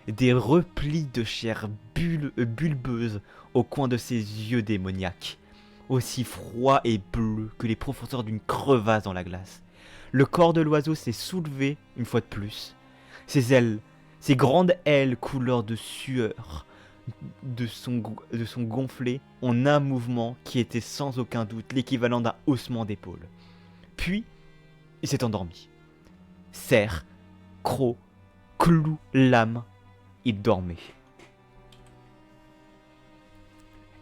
Des replis de chair bulbeuse au coin de ses yeux démoniaques, aussi froids et bleus que les profondeurs d'une crevasse dans la glace. Le corps de l'oiseau s'est soulevé une fois de plus. Ses ailes, ses grandes ailes couleur de sueur, de son gonflé en un mouvement qui était sans aucun doute l'équivalent d'un haussement d'épaule. Puis, il s'est endormi. Cerf, croc, clou, lame, il dormait.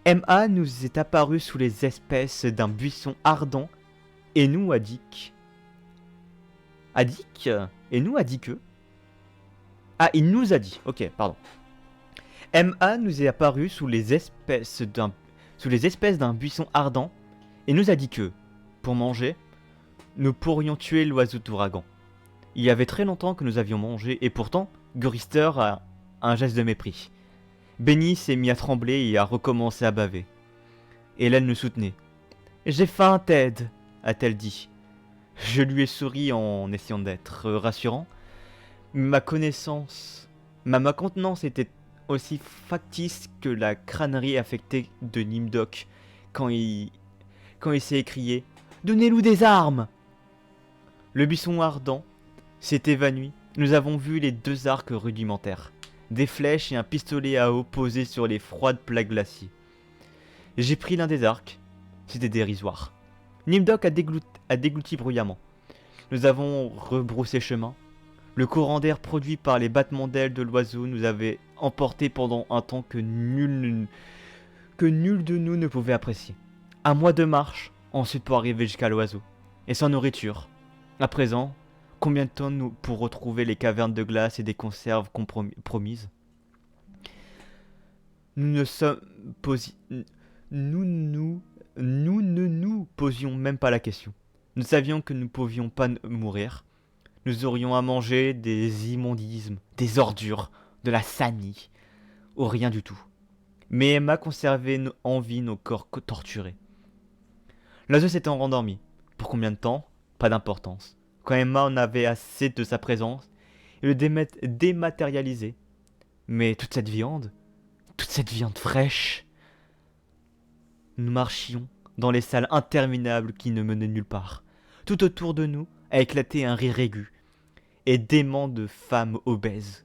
MA nous est apparu sous les espèces d'un buisson ardent et nous a dit et nous a dit que... Ah, il nous a dit, ok, pardon. MA nous est apparu sous les espèces d'un buisson ardent et nous a dit que, pour manger, nous pourrions tuer l'oiseau d'ouragan. Il y avait très longtemps que nous avions mangé, et pourtant, Gorister a un geste de mépris. Benny s'est mis à trembler et a recommencé à baver. Hélène le soutenait. « J'ai faim, Ted !» a-t-elle dit. Je lui ai souri en essayant d'être rassurant. Ma contenance était aussi factice que la crânerie affectée de Nimdok quand il s'est écrié « Donnez-nous des armes !» Le buisson ardent s'est évanoui. Nous avons vu les 2 arcs rudimentaires, des flèches et un pistolet à eau posés sur les froides plaques glacées. J'ai pris l'un des arcs. C'était dérisoire. Nimdok a déglouti bruyamment. Nous avons rebroussé chemin. Le courant d'air produit par les battements d'ailes de l'oiseau nous avait emportés pendant un temps que nul de nous ne pouvait apprécier. Un mois de marche, ensuite pour arriver jusqu'à l'oiseau. Et sans nourriture. À présent, combien de temps pour retrouver les cavernes de glace et des conserves promises? Nous ne nous posions même pas la question. Nous savions que nous ne pouvions pas mourir. Nous aurions à manger des immondismes, des ordures, de la sanie, ou rien du tout. Mais Emma conservait en vie nos corps torturés. L'oiseau s'était rendormi. Pour combien de temps? Pas d'importance. Quand Emma en avait assez de sa présence, il le dématérialisait. Mais toute cette viande fraîche. Nous marchions dans les salles interminables qui ne menaient nulle part. Tout autour de nous a éclaté un rire aigu et dément de femmes obèses.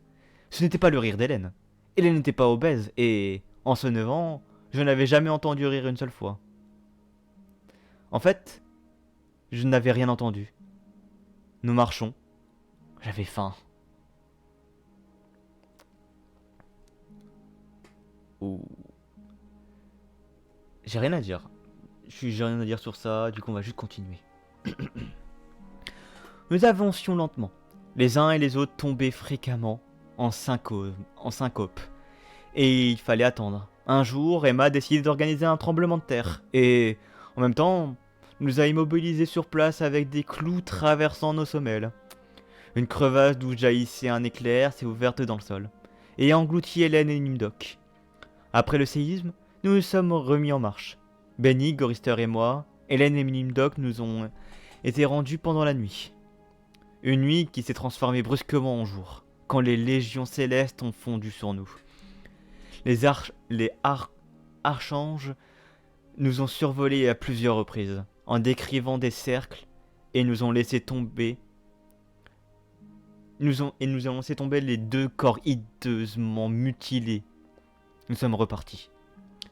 Ce n'était pas le rire d'Hélène. Hélène n'était pas obèse et, en se 9 ans, je n'avais jamais entendu rire une seule fois. En fait, je n'avais rien entendu. Nous marchons. J'avais faim. Ouh. J'ai rien à dire. J'ai rien à dire sur ça, du coup on va juste continuer. Nous avancions lentement. Les uns et les autres tombaient fréquemment en syncope. Et il fallait attendre. Un jour, Emma a décidé d'organiser un tremblement de terre. Et, en même temps, nous a immobilisés sur place avec des clous traversant nos semelles. Une crevasse d'où jaillissait un éclair s'est ouverte dans le sol. Et a englouti Hélène et Nimdok. Après le séisme, nous nous sommes remis en marche. Benny, Gorister et moi, Hélène et Nimdok nous ont été rendus pendant la nuit. Une nuit qui s'est transformée brusquement en jour, quand les légions célestes ont fondu sur nous. Les archanges nous ont survolés à plusieurs reprises, en décrivant des cercles, et nous ont laissé tomber. Nous avons laissé tomber les 2 corps hideusement mutilés. Nous sommes repartis.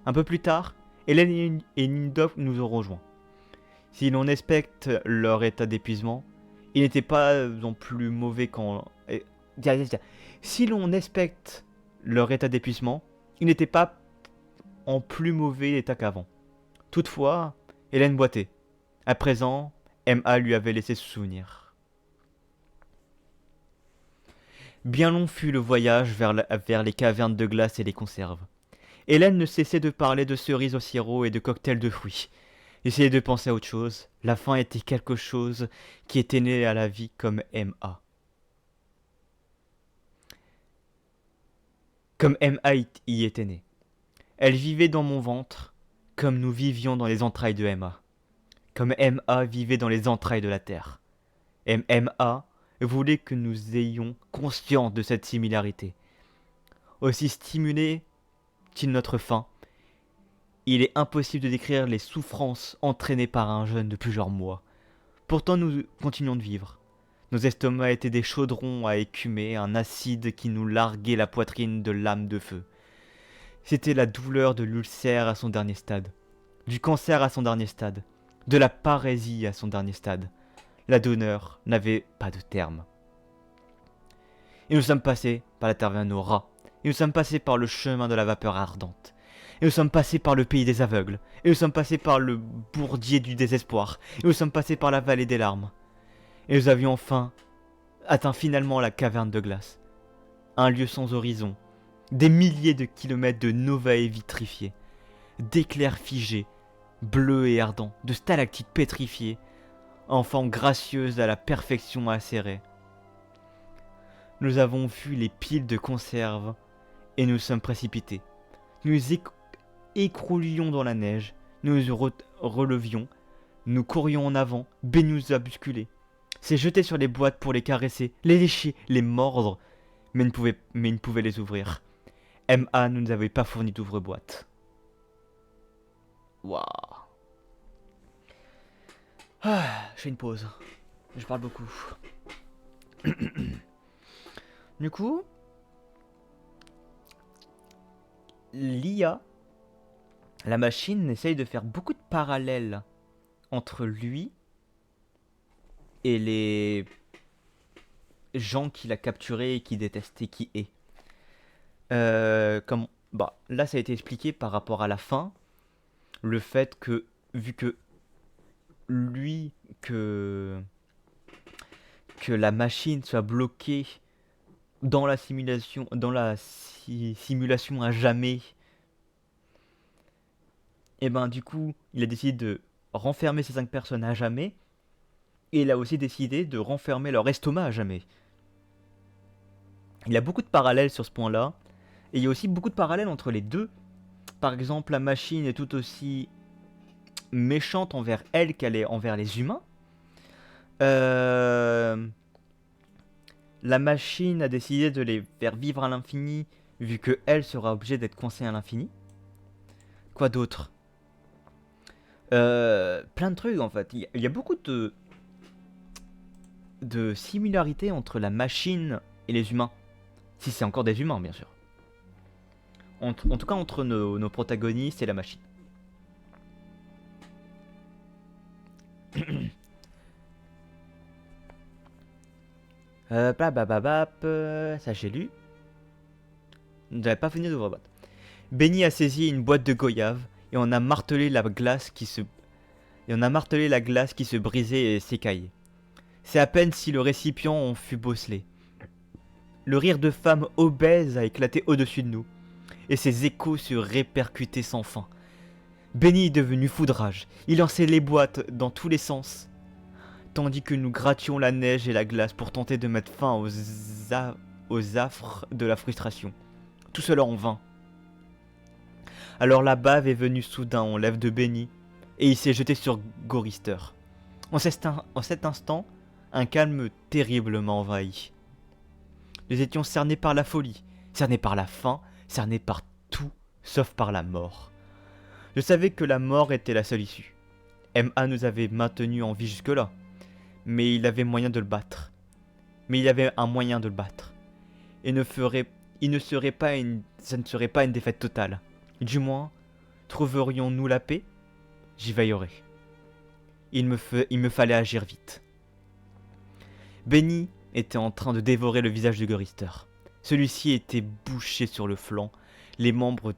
Un peu plus tard, Hélène et Nimdok nous ont rejoints. Si l'on respecte leur état d'épuisement, ils n'étaient pas non plus mauvais quand... Si l'on respecte leur état d'épuisement, ils n'étaient pas en plus mauvais état qu'avant. Toutefois, Hélène boitait. À présent, M.A. lui avait laissé ce souvenir. Bien long fut le voyage vers les cavernes de glace et les conserves. Hélène ne cessait de parler de cerises au sirop et de cocktails de fruits. Essayait de penser à autre chose. La faim était quelque chose qui était né à la vie comme M.A. Comme M.A. y était né. Elle vivait dans mon ventre, comme nous vivions dans les entrailles de M.A. Comme M.A. vivait dans les entrailles de la terre. M.A. voulait que nous ayons conscience de cette similarité. Aussi stimulé-t-il notre faim, il est impossible de décrire les souffrances entraînées par un jeûne de plusieurs mois. Pourtant nous continuons de vivre. Nos estomacs étaient des chaudrons à écumer, un acide qui nous larguait la poitrine de lames de feu. C'était la douleur de l'ulcère à son dernier stade, du cancer à son dernier stade, de la parésie à son dernier stade. La douleur n'avait pas de terme. Et nous sommes passés par la taverne aux rats, et nous sommes passés par le chemin de la vapeur ardente. Et nous sommes passés par le pays des aveugles, et nous sommes passés par le bourbier du désespoir, et nous sommes passés par la vallée des larmes. Et nous avions enfin atteint finalement la caverne de glace. Un lieu sans horizon, des milliers de kilomètres de novae vitrifiées, d'éclairs figés, bleus et ardents, de stalactites pétrifiées, enfant gracieuse à la perfection acérée. Nous avons vu les piles de conserves et nous sommes précipités. Nous écroulions dans la neige, nous nous relevions, nous courions en avant, Benny nous a bousculés. S'est jeté sur les boîtes pour les caresser, les lécher, les mordre, mais il ne pouvait les ouvrir. M.A. ne nous avait pas fourni d'ouvre-boîte. Waouh. Je fais une pause. Je parle beaucoup. Du coup, l'IA, la machine, essaye de faire beaucoup de parallèles entre lui et les gens qu'il a capturés et qui détestent et qui est. Là, ça a été expliqué par rapport à la fin. Le fait que, vu que lui, que la machine soit bloquée dans la simulation, simulation à jamais, et ben du coup, il a décidé de renfermer ces 5 personnes à jamais, et il a aussi décidé de renfermer leur estomac à jamais. Il y a beaucoup de parallèles sur ce point-là, et il y a aussi beaucoup de parallèles entre les deux. Par exemple, la machine est tout aussi méchante envers elle qu'elle est envers les humains. La machine a décidé de les faire vivre à l'infini, vu que elle sera obligée d'être coincée à l'infini. Quoi d'autre? Plein de trucs en fait. Il y a beaucoup de similarités entre la machine et les humains. Si c'est encore des humains, bien sûr. En tout cas, entre nos protagonistes et la machine. Ça j'ai lu. J'avais pas fini d'ouvrir la boîte. Benny a saisi une boîte de goyave et on a martelé la glace qui se brisait et s'écaillait. C'est à peine si le récipient en fut bosselé. Le rire de femme obèse a éclaté au-dessus de nous, et ses échos se répercutaient sans fin. Benny est devenu foudrage, il lançait les boîtes dans tous les sens, tandis que nous grattions la neige et la glace pour tenter de mettre fin aux affres de la frustration. Tout cela en vain. Alors la bave est venue soudain en lèvres de Benny, et il s'est jeté sur Gorister. En cet instant, un calme terrible m'a envahi. Nous étions cernés par la folie, cernés par la faim, cernés par tout, sauf par la mort. Je savais que la mort était la seule issue. M.A. nous avait maintenus en vie jusque-là, mais il avait moyen de le battre. Mais il avait un moyen de le battre. Et ça ne serait pas une défaite totale. Du moins, trouverions-nous la paix? J'y veillerai. Il me fallait agir vite. Benny était en train de dévorer le visage de Gorister. Celui-ci était bouché sur le flanc, les membres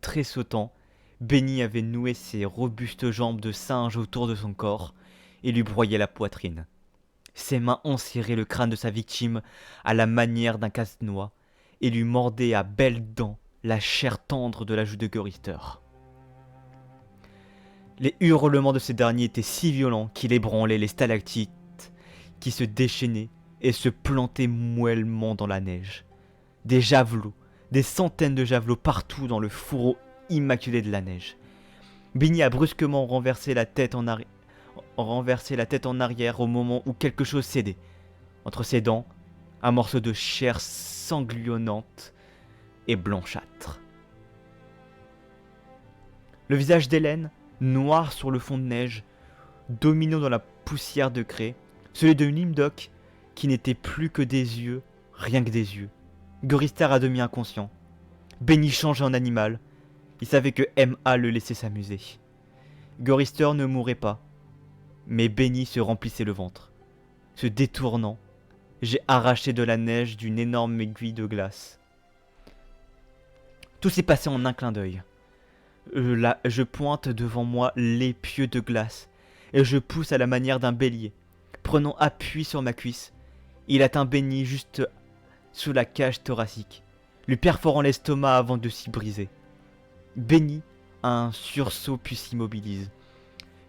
tressautants. Benny avait noué ses robustes jambes de singe autour de son corps et lui broyait la poitrine. Ses mains enserraient le crâne de sa victime à la manière d'un casse-noix et lui mordaient à belles dents la chair tendre de la joue de Gorister. Les hurlements de ces derniers étaient si violents qu'il ébranlait les stalactites qui se déchaînaient et se plantaient moellement dans la neige. Des javelots, des centaines de javelots partout dans le fourreau immaculé de la neige. Benny a brusquement renversé la tête en arrière au moment où quelque chose cédait. Entre ses dents, un morceau de chair sanglonnante et blanchâtre. Le visage d'Hélène, noir sur le fond de neige, dominant dans la poussière de craie, celui de Nimdok, qui n'était plus que des yeux, rien que des yeux. Gorister à demi inconscient. Benny changeait en animal. Il savait que M.A. le laissait s'amuser. Gorister ne mourait pas, mais Benny se remplissait le ventre. Se détournant, j'ai arraché de la neige d'une énorme aiguille de glace. Tout s'est passé en un clin d'œil. Je pointe devant moi l'épieu de glace, et je pousse à la manière d'un bélier. Prenant appui sur ma cuisse, il atteint Benny juste sous la cage thoracique, lui perforant l'estomac avant de s'y briser. Benny a un sursaut puis s'immobilise.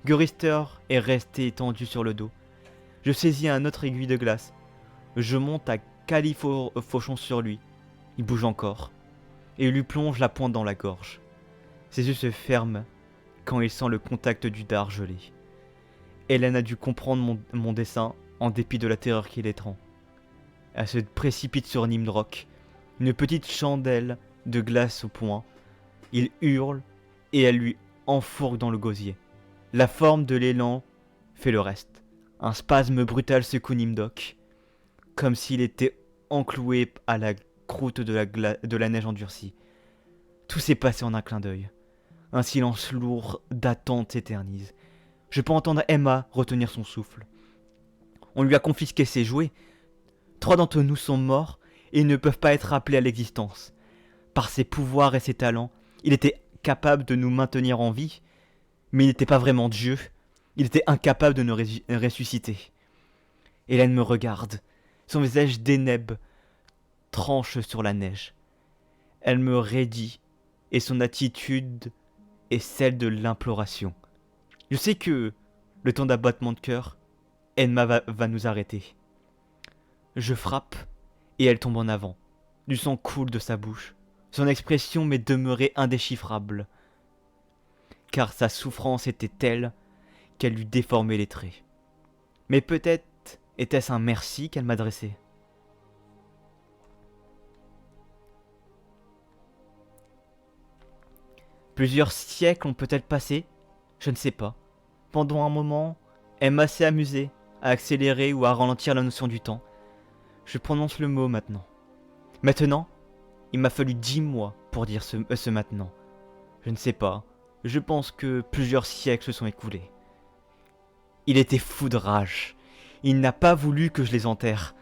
Gurister est resté étendu sur le dos. Je saisis un autre aiguille de glace. Je monte à califourchon sur lui. Il bouge encore. Et lui plonge la pointe dans la gorge. Ses yeux se ferment quand il sent le contact du dard gelé. Hélène a dû comprendre mon dessein en dépit de la terreur qui l'étreint. Elle se précipite sur Nimdrock, une petite chandelle de glace au poing. Il hurle et elle lui enfourque dans le gosier. La forme de l'élan fait le reste. Un spasme brutal secoue Nimdrock, comme s'il était encloué à la croûte de la neige endurcie. Tout s'est passé en un clin d'œil. Un silence lourd d'attente s'éternise. Je peux entendre Emma retenir son souffle. On lui a confisqué ses jouets. 3 d'entre nous sont morts et ils ne peuvent pas être rappelés à l'existence. Par ses pouvoirs et ses talents, il était capable de nous maintenir en vie, mais il n'était pas vraiment Dieu. Il était incapable de nous ressusciter. Hélène me regarde. Son visage d'énèbe tranche sur la neige. Elle me raidit et son attitude est celle de l'imploration. Je sais que, le temps d'abattement de cœur, Emma va nous arrêter. Je frappe et elle tombe en avant. Du sang coule de sa bouche. Son expression m'est demeurée indéchiffrable, car sa souffrance était telle qu'elle lui déformait les traits. Mais peut-être était-ce un merci qu'elle m'adressait. Plusieurs siècles ont peut-être passé, je ne sais pas. Pendant un moment, Emma s'est amusée à accélérer ou à ralentir la notion du temps. Je prononce le mot maintenant. Maintenant, il m'a fallu 10 mois pour dire ce maintenant. Je ne sais pas, je pense que plusieurs siècles se sont écoulés. Il était fou de rage. Il n'a pas voulu que je les enterre.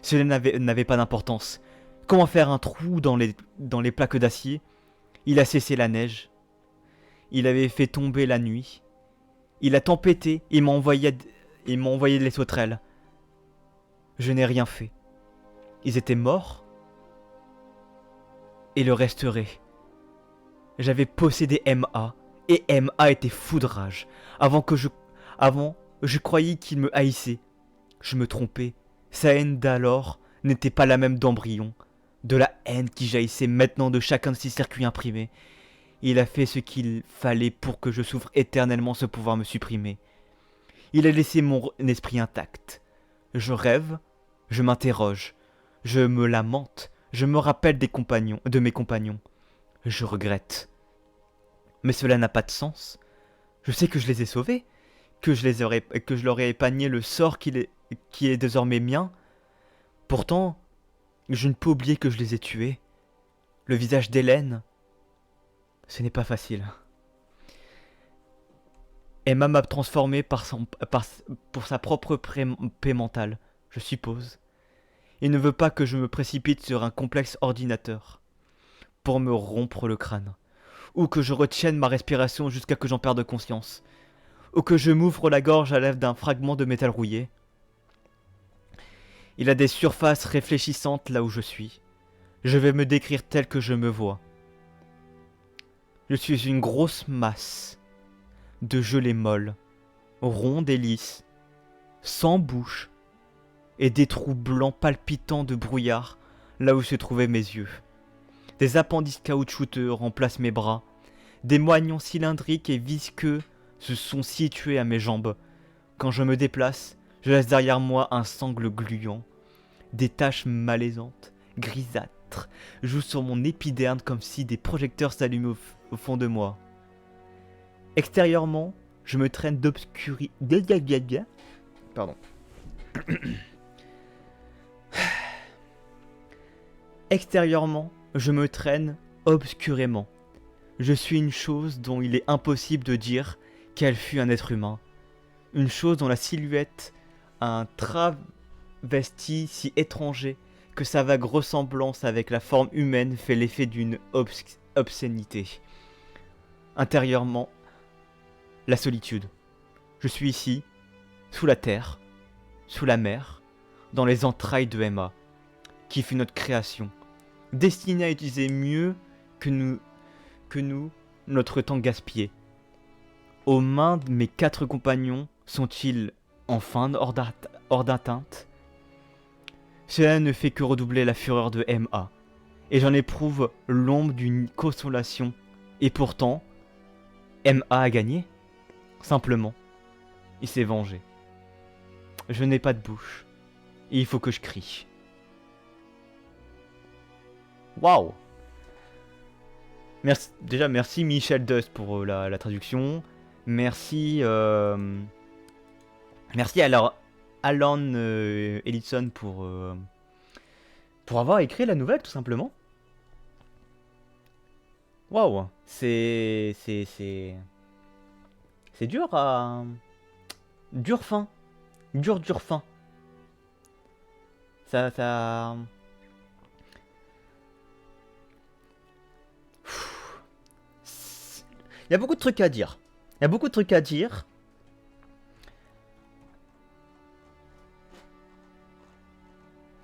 Cela n'avait pas d'importance. Comment faire un trou dans les plaques d'acier? Il a cessé la neige. Il avait fait tomber la nuit. Il a tempêté et m'a envoyé les sauterelles. Je n'ai rien fait. Ils étaient morts et le resteraient. J'avais possédé M.A. et M.A. était fou de rage. Avant, je croyais qu'il me haïssait. Je me trompais. Sa haine d'alors n'était pas la même d'embryon. De la haine qui jaillissait maintenant de chacun de ses circuits imprimés. Il a fait ce qu'il fallait pour que je souffre éternellement sans pouvoir me supprimer. Il a laissé mon esprit intact. Je rêve, je m'interroge, je me lamente, je me rappelle de mes compagnons. Je regrette. Mais cela n'a pas de sens. Je sais que je les ai sauvés, que je leur ai épargné le sort qui est désormais mien. Pourtant, je ne peux oublier que je les ai tués. Le visage d'Hélène, ce n'est pas facile. Emma m'a transformé pour sa propre paix mentale, je suppose. Il ne veut pas que je me précipite sur un complexe ordinateur pour me rompre le crâne, ou que je retienne ma respiration jusqu'à que j'en perde conscience, ou que je m'ouvre la gorge à l'aide d'un fragment de métal rouillé. Il a des surfaces réfléchissantes là où je suis. Je vais me décrire tel que je me vois. Je suis une grosse masse de gelée molle, ronde et lisse, sans bouche, et des trous blancs palpitants de brouillard là où se trouvaient mes yeux. Des appendices caoutchouteux remplacent mes bras, des moignons cylindriques et visqueux se sont situés à mes jambes. Quand je me déplace, je laisse derrière moi un sangle gluant. Des taches malaisantes, grisâtres, jouent sur mon épiderme comme si des projecteurs s'allumaient au fond de moi. Extérieurement, je me traîne d'obscurité. Pardon. Extérieurement, je me traîne obscurément. Je suis une chose dont il est impossible de dire qu'elle fut un être humain. Une chose dont la silhouette a un travesti si étranger que sa vague ressemblance avec la forme humaine fait l'effet d'une obscénité. Intérieurement, la solitude. Je suis ici, sous la terre, sous la mer, dans les entrailles de Emma, qui fut notre création, destinée à utiliser mieux que nous notre temps gaspillé. aux mains de mes 4 compagnons sont-ils enfin hors d'atteinte? Cela ne fait que redoubler la fureur de M.A. Et j'en éprouve l'ombre d'une consolation. Et pourtant, M.A. a gagné. Simplement, il s'est vengé. Je n'ai pas de bouche. Et il faut que je crie. Waouh! Déjà, merci Michel Dust pour la traduction. Merci, merci alors Alan Ellison pour avoir écrit la nouvelle, tout simplement. Waouh! C'est dur à... Dur fin. Dur fin. Ça... Il y a beaucoup de trucs à dire. Il y a beaucoup de trucs à dire.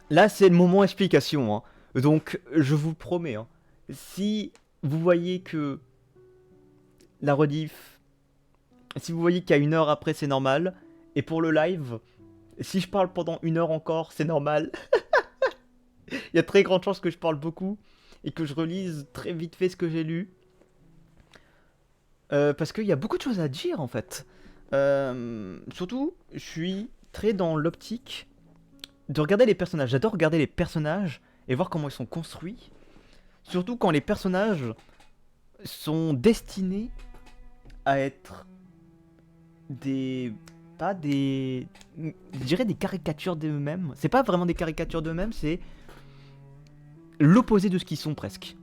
Là, c'est le moment explication. Hein. Donc, je vous promets. Hein, si vous voyez que la rediff... Si vous voyez qu'à 1 heure après, c'est normal. Et pour le live, si je parle pendant 1 heure encore, c'est normal. Il y a très grande chance que je parle beaucoup. Et que je relise très vite fait ce que j'ai lu. Parce qu'il y a beaucoup de choses à dire en fait. Surtout, je suis très dans l'optique de regarder les personnages. J'adore regarder les personnages et voir comment ils sont construits. Surtout quand les personnages sont destinés à être des... Pas des... Je dirais des caricatures d'eux-mêmes. C'est pas vraiment des caricatures d'eux-mêmes, c'est l'opposé de ce qu'ils sont presque.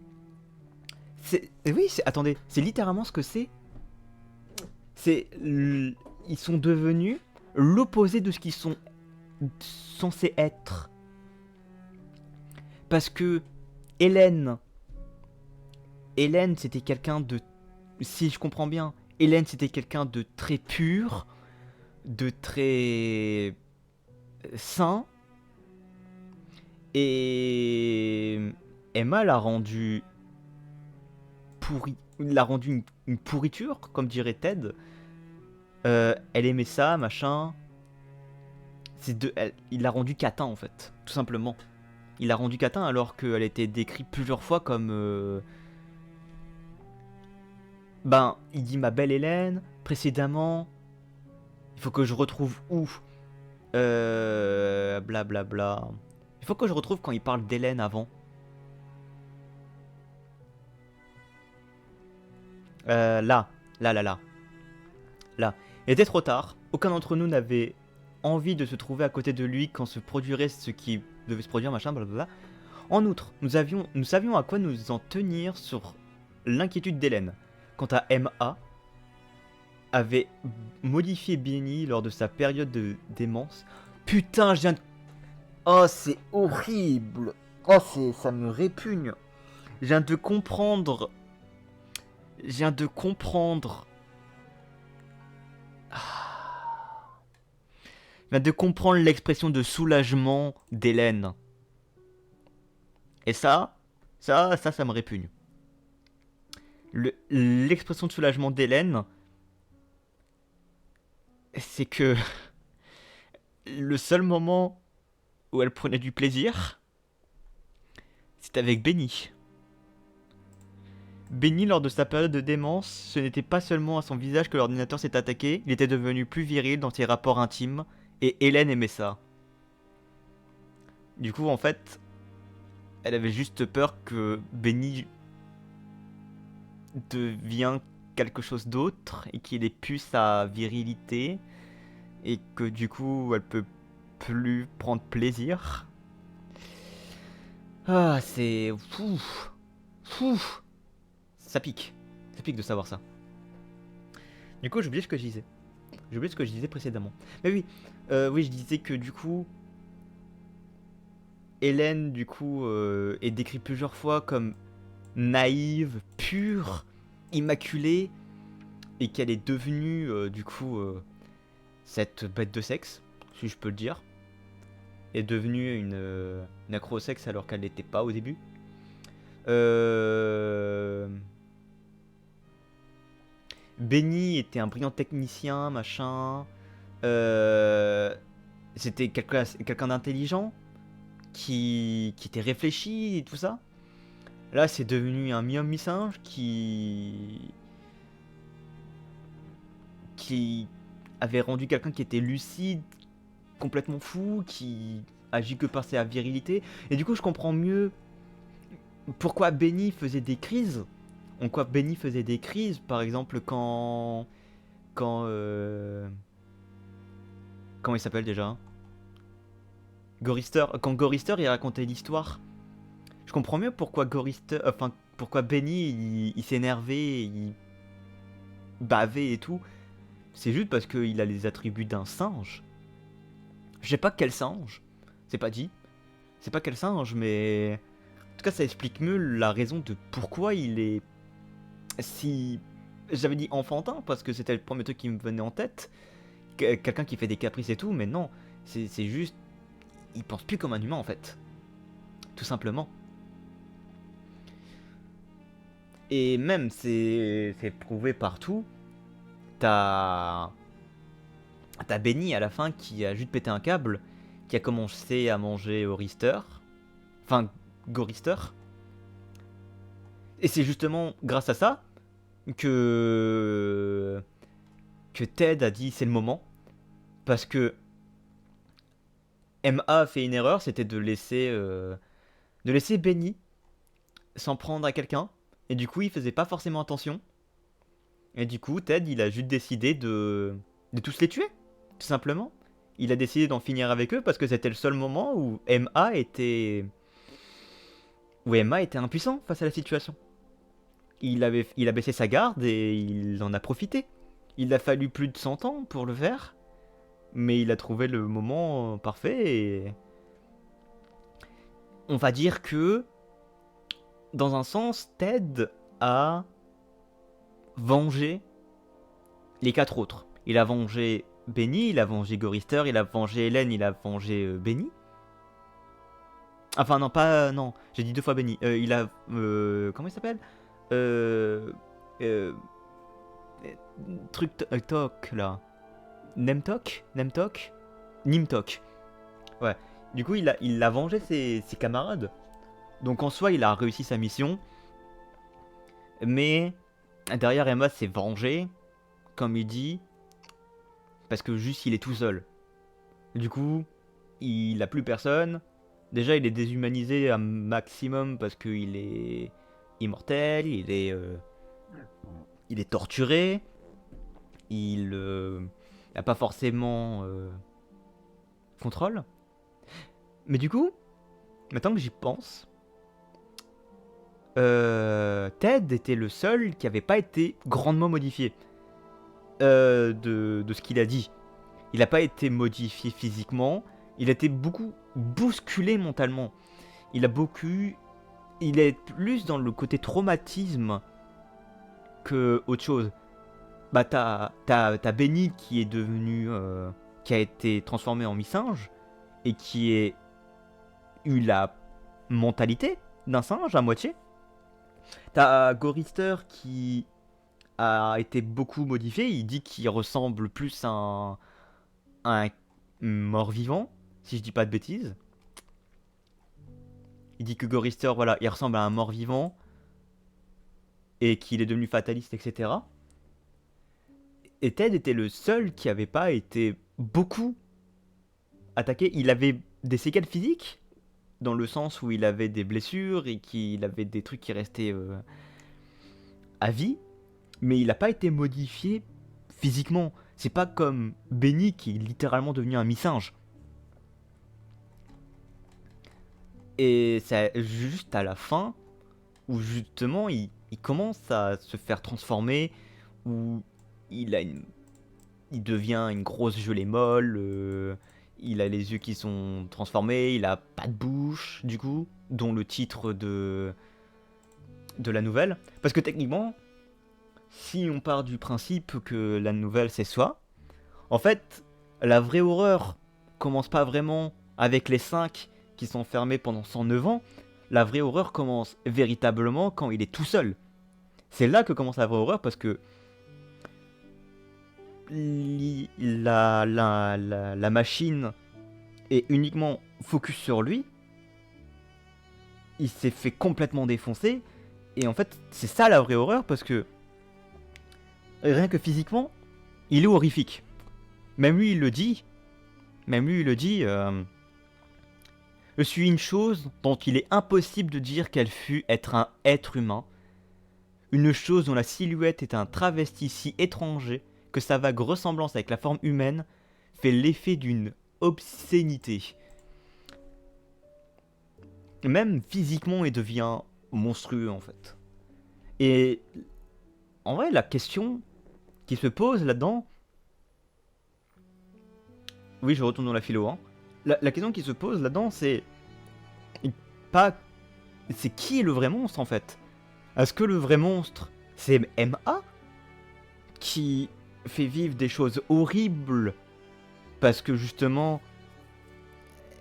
Oui, attendez, c'est littéralement ce que c'est. Ils sont devenus l'opposé de ce qu'ils sont censés être. Parce que Hélène, c'était quelqu'un de... Si je comprends bien, Hélène c'était quelqu'un de très pur, de très sain. Et Emma l'a rendu pourri. L'a rendu une pourriture, comme dirait Ted. Elle aimait ça, machin. Il l'a rendu catin en fait, tout simplement. Il l'a rendu catin alors qu'elle était décrite plusieurs fois comme... Ben, il dit ma belle Hélène, précédemment. Il faut que je retrouve où Blablabla. Bla bla. Il faut que je retrouve quand il parle d'Hélène avant. Là. Là. Il était trop tard. Aucun d'entre nous n'avait envie de se trouver à côté de lui quand se produirait ce qui devait se produire, machin, blablabla. En outre, nous savions à quoi nous en tenir sur l'inquiétude d'Hélène. Quant à M.A., avait modifié Benny lors de sa période de démence. Putain, je viens de... Oh, c'est horrible. Oh, ça me répugne. Je viens de comprendre... Je viens de comprendre l'expression de soulagement d'Hélène. Et ça me répugne. L'expression de soulagement d'Hélène, c'est que le seul moment où elle prenait du plaisir, c'était avec Benny. Benny, lors de sa période de démence, ce n'était pas seulement à son visage que l'ordinateur s'est attaqué, il était devenu plus viril dans ses rapports intimes, et Hélène aimait ça. Du coup, en fait, elle avait juste peur que Benny devient quelque chose d'autre, et qu'il ait plus sa virilité, et que du coup, elle peut plus prendre plaisir. Ah, c'est... Ouf. Ça pique de savoir ça. Du coup, j'ai oublié ce que je disais. J'ai oublié ce que je disais précédemment. Mais oui, oui, je disais que du coup, Hélène, du coup, est décrite plusieurs fois comme naïve, pure, immaculée, et qu'elle est devenue, du coup, cette bête de sexe, si je peux le dire, est devenue une accro au sexe alors qu'elle n'était pas au début. Benny était un brillant technicien, machin. Euh, C'était quelqu'un d'intelligent, qui était réfléchi et tout ça. Là, c'est devenu un mi-homme mi-singe qui avait rendu quelqu'un qui était lucide, complètement fou, qui agit que par sa virilité. Et du coup, je comprends mieux pourquoi Benny faisait des crises. En quoi Benny faisait des crises, par exemple, quand comment il s'appelle déjà? Gorister. Quand Gorister il racontait l'histoire. Je comprends mieux pourquoi Gorister, enfin pourquoi Benny il s'énervait, il bavait et tout. C'est juste parce qu'il a les attributs d'un singe. Je sais pas quel singe, c'est pas dit. C'est pas quel singe, mais en tout cas ça explique mieux la raison de pourquoi il est si, j'avais dit enfantin parce que c'était le premier truc qui me venait en tête. Quelqu'un qui fait des caprices et tout, mais non, c'est juste, il pense plus comme un humain en fait, tout simplement. Et même c'est prouvé partout. T'as T'as Benny à la fin qui a juste pété un câble, qui a commencé à manger Orister, enfin Gorister. Et c'est justement grâce à ça que que Ted a dit c'est le moment, parce que MA a fait une erreur, c'était de laisser Benny s'en prendre à quelqu'un, et du coup il faisait pas forcément attention. Et du coup Ted il a juste décidé de tous les tuer, tout simplement. Il a décidé d'en finir avec eux parce que c'était le seul moment où Emma était impuissant face à la situation. Il a baissé sa garde et il en a profité. Il a fallu plus de 100 ans pour le faire, mais il a trouvé le moment parfait et on va dire que, dans un sens, Ted a vengé les quatre autres. Il a vengé Benny, il a vengé Gorister, il a vengé Hélène, il a vengé Benny. Enfin non, pas... non, j'ai dit deux fois Benny. Il a... comment il s'appelle euh, euh, Truc Tok là. Nemtok Nemtok Nimtok. Ouais. Du coup, il a vengé ses camarades. Donc en soi, il a réussi sa mission. Mais derrière, Emma s'est vengé, comme il dit, parce que juste il est tout seul. Du coup, il a plus personne. Déjà, il est déshumanisé un maximum parce qu'il est immortel, il est torturé, il n'a pas forcément contrôle. Mais du coup, maintenant que j'y pense, Ted était le seul qui n'avait pas été grandement modifié de ce qu'il a dit. Il n'a pas été modifié physiquement, il a été beaucoup bousculé mentalement. Il a beaucoup... Il est plus dans le côté traumatisme que autre chose. Bah t'as Benny qui est devenu... qui a été transformé en mi-singe et qui a eu la mentalité d'un singe à moitié. T'as Gorister qui a été beaucoup modifié, il dit qu'il ressemble plus à un mort-vivant, si je dis pas de bêtises. Il dit que Gorister, voilà, il ressemble à un mort-vivant et qu'il est devenu fataliste, etc. Et Ted était le seul qui avait pas été beaucoup attaqué. Il avait des séquelles physiques, dans le sens où il avait des blessures et qu'il avait des trucs qui restaient à vie, mais il n'a pas été modifié physiquement. C'est pas comme Benny qui est littéralement devenu un mi-singe. Et c'est juste à la fin où justement il commence à se faire transformer, où il a il devient une grosse gelée molle, il a les yeux qui sont transformés, il a pas de bouche du coup, dont le titre de la nouvelle. Parce que techniquement, si on part du principe que la nouvelle c'est soi, en fait, la vraie horreur commence pas vraiment avec les 5 qui sont fermés pendant 109 ans. La vraie horreur commence véritablement quand il est tout seul. C'est là que commence la vraie horreur parce que la machine est uniquement focus sur lui, il s'est fait complètement défoncer. Et en fait, c'est ça la vraie horreur, parce que rien que physiquement, il est horrifique. Même lui, il le dit. Je suis une chose dont il est impossible de dire qu'elle fût être un être humain. Une chose dont la silhouette est un travesti si étranger que sa vague ressemblance avec la forme humaine fait l'effet d'une obscénité. Même physiquement, il devient monstrueux en fait. Et en vrai, la question qui se pose là-dedans... Oui, je retourne dans la philo. Hein. La question qui se pose là-dedans, c'est... Pas... C'est qui est le vrai monstre en fait? Est-ce que le vrai monstre, c'est MA qui fait vivre des choses horribles parce que justement,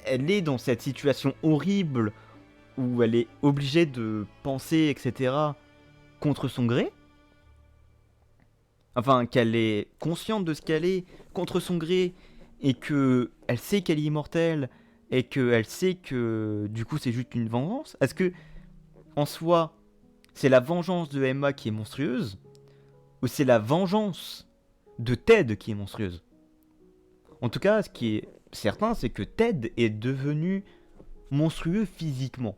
elle est dans cette situation horrible où elle est obligée de penser, etc., contre son gré? Enfin, qu'elle est consciente de ce qu'elle est contre son gré, et que elle sait qu'elle est immortelle, et qu'elle sait que du coup c'est juste une vengeance? Est-ce que, en soi, c'est la vengeance de Emma qui est monstrueuse, ou c'est la vengeance de Ted qui est monstrueuse? En tout cas, ce qui est certain, c'est que Ted est devenu monstrueux physiquement.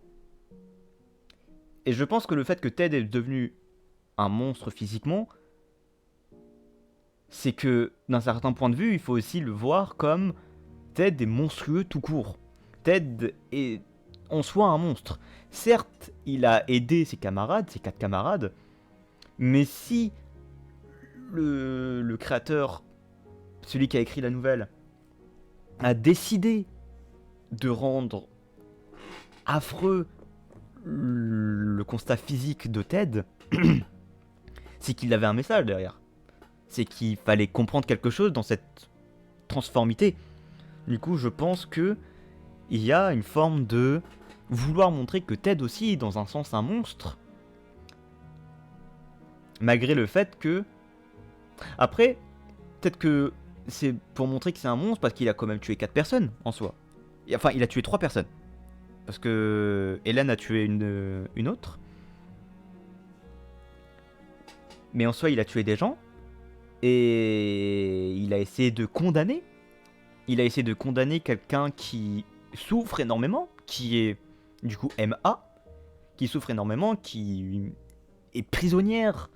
Et je pense que le fait que Ted est devenu un monstre physiquement, c'est que, d'un certain point de vue, il faut aussi le voir comme Ted est monstrueux tout court. Ted est en soi un monstre. Certes, il a aidé ses camarades, ses 4 camarades, mais si le créateur, celui qui a écrit la nouvelle, a décidé de rendre affreux le constat physique de Ted, c'est qu'il avait un message derrière. C'est qu'il fallait comprendre quelque chose dans cette transformité. Du coup, je pense que il y a une forme de vouloir montrer que Ted aussi est dans un sens un monstre. Malgré le fait que... Après, peut-être que c'est pour montrer que c'est un monstre parce qu'il a quand même tué 4 personnes en soi. Enfin, il a tué 3 personnes. Parce que Hélène a tué une autre. Mais en soi, il a tué des gens. Et il a essayé de condamner. Il a essayé de condamner quelqu'un qui souffre énormément, qui est du coup MA, qui souffre énormément, qui est prisonnière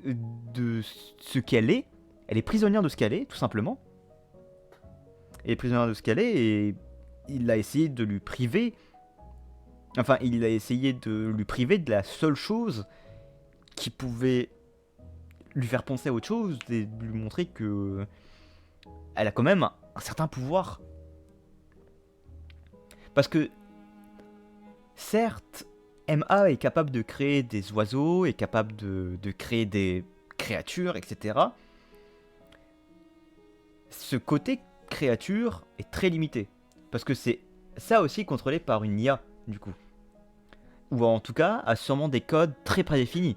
de ce qu'elle est. Elle est prisonnière de ce qu'elle est, tout simplement. Elle est prisonnière de ce qu'elle est, et il a essayé de lui priver... Enfin, il a essayé de lui priver de la seule chose qui pouvait lui faire penser à autre chose, et de lui montrer que... Elle a quand même un certain pouvoir. Parce que, certes, MA est capable de créer des oiseaux, est capable de créer des créatures, etc. Ce côté créature est très limité. Parce que c'est ça aussi contrôlé par une IA, du coup. Ou en tout cas, a sûrement des codes très prédéfinis.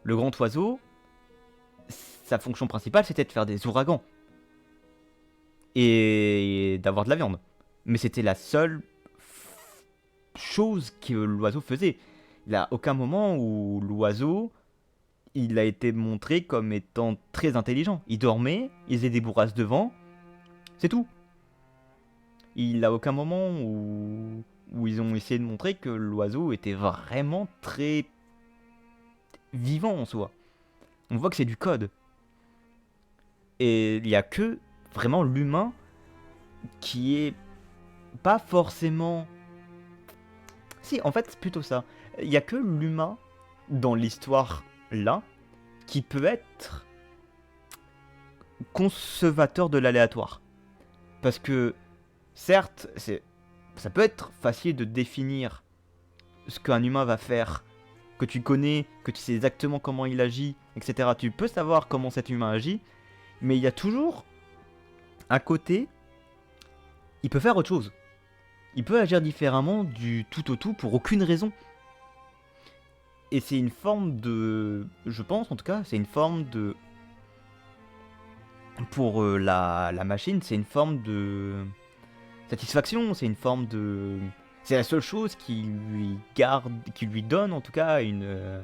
Le grand oiseau, sa fonction principale, c'était de faire des ouragans. Et d'avoir de la viande. Mais c'était la seule chose que l'oiseau faisait. Il n'y a aucun moment où l'oiseau, il a été montré comme étant très intelligent. Il dormait, il faisait des bourrasques de vent, c'est tout. Il n'y a aucun moment où ils ont essayé de montrer que l'oiseau était vraiment très vivant en soi. On voit que c'est du code. Et il n'y a que vraiment l'humain qui est pas forcément... Si, en fait, c'est plutôt ça. Il n'y a que l'humain dans l'histoire là qui peut être conservateur de l'aléatoire. Parce que, certes, ça peut être facile de définir ce qu'un humain va faire, que tu connais, que tu sais exactement comment il agit, etc. Tu peux savoir comment cet humain agit, mais il y a toujours, à côté, il peut faire autre chose. Il peut agir différemment du tout au tout pour aucune raison. Et c'est une forme de... Je pense en tout cas, c'est une forme de... pour la machine, c'est une forme de satisfaction, c'est une forme de... C'est la seule chose qui lui garde, qui lui donne en tout cas une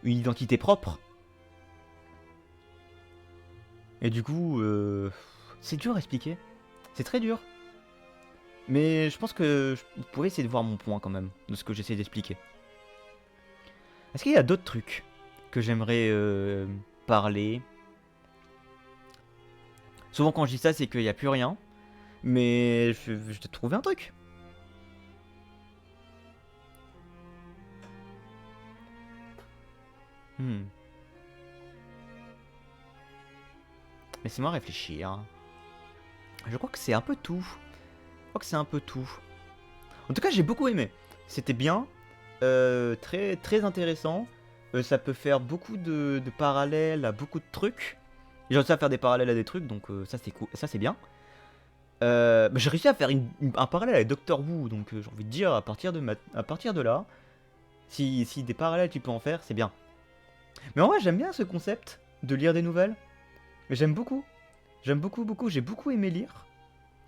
identité propre. Et du coup, c'est dur à expliquer. C'est très dur. Mais je pense que vous pouvez essayer de voir mon point quand même, de ce que j'essaie d'expliquer. Est-ce qu'il y a d'autres trucs que j'aimerais parler? Souvent quand je dis ça, c'est qu'il n'y a plus rien. Mais je t'ai trouvé un truc. Laissez-moi réfléchir. Je crois que c'est un peu tout. Je crois que c'est un peu tout. En tout cas, j'ai beaucoup aimé. C'était bien. Très, très intéressant. Ça peut faire beaucoup de parallèles à beaucoup de trucs. J'ai réussi à faire des parallèles à des trucs, donc ça c'est cool, ça c'est bien. J'ai réussi à faire un parallèle avec Doctor Who, donc j'ai envie de dire à partir de là, si des parallèles tu peux en faire, c'est bien. Mais en vrai, j'aime bien ce concept de lire des nouvelles. Mais j'aime beaucoup. J'aime beaucoup, beaucoup. J'ai beaucoup aimé lire.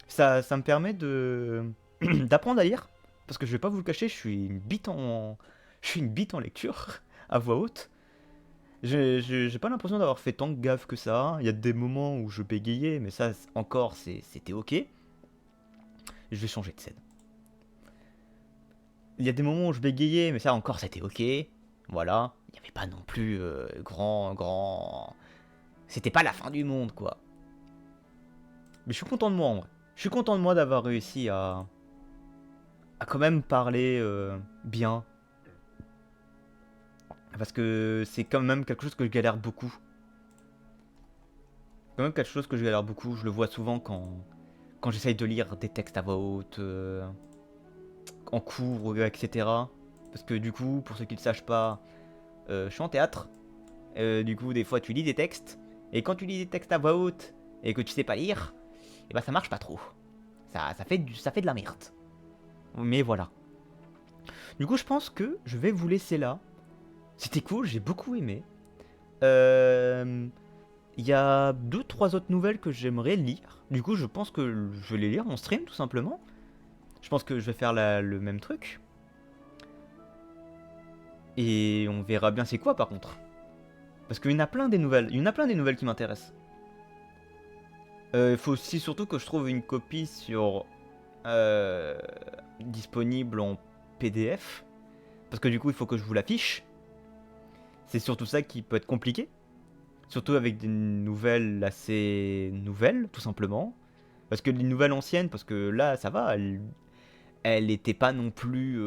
Ça me permet de d'apprendre à lire. Parce que je vais pas vous le cacher, je suis une bite en lecture, à voix haute. J'ai pas l'impression d'avoir fait tant de gaffe que ça. Il y a des moments où je bégayais, mais ça encore c'était ok. Je vais changer de scène. Il y a des moments où je bégayais, mais ça encore c'était ok. Voilà. Il n'y avait pas non plus grand. C'était pas la fin du monde quoi. Mais je suis content de moi en vrai. Je suis content de moi d'avoir réussi à quand même parler bien. Parce que c'est quand même quelque chose que je galère beaucoup. Quand même quelque chose que je galère beaucoup. Je le vois souvent quand j'essaye de lire des textes à voix haute, en cours, etc. Parce que du coup, pour ceux qui ne le sachent pas, je suis en théâtre. Du coup, des fois, tu lis des textes. Et quand tu lis des textes à voix haute et que tu sais pas lire, et bah ça marche pas trop. Ça fait de la merde. Mais voilà. Du coup, je pense que je vais vous laisser là. C'était cool, j'ai beaucoup aimé. Il y a 2-3 autres nouvelles que j'aimerais lire. Du coup, je pense que je vais les lire en stream, tout simplement. Je pense que je vais faire le même truc. Et on verra bien c'est quoi, par contre. Parce qu'il y en a plein des nouvelles. Il y en a plein des nouvelles qui m'intéressent. Il faut aussi surtout que je trouve une copie sur... disponible en PDF. Parce que du coup, il faut que je vous l'affiche. C'est surtout ça qui peut être compliqué. Surtout avec des nouvelles assez nouvelles, tout simplement. Parce que les nouvelles anciennes, parce que là, ça va, elle était pas non plus...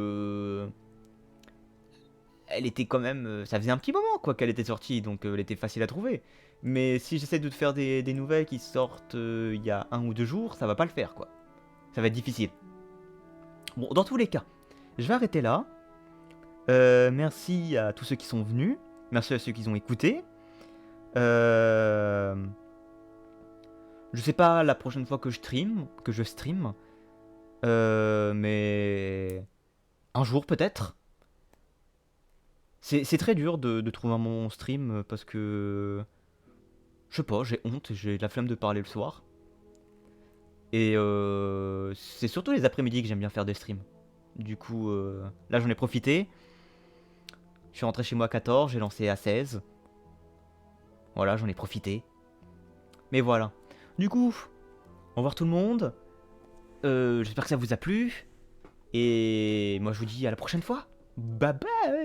Elle était quand même... ça faisait un petit moment, quoi, qu'elle était sortie, donc elle était facile à trouver. Mais si j'essaie de te faire des nouvelles qui sortent il y a 1 ou 2 jours, ça va pas le faire, quoi. Ça va être difficile. Bon, dans tous les cas, je vais arrêter là. Merci à tous ceux qui sont venus. Merci à ceux qui ont écouté. Je sais pas la prochaine fois que je stream. Mais un jour peut-être. C'est très dur de trouver un moment stream parce que je sais pas, j'ai honte, j'ai la flemme de parler le soir. Et c'est surtout les après-midi que j'aime bien faire des streams. Du coup, là j'en ai profité. Je suis rentré chez moi à 14, j'ai lancé à 16. Voilà, j'en ai profité. Mais voilà. Du coup, au revoir tout le monde. J'espère que ça vous a plu. Et moi je vous dis à la prochaine fois. Bye bye.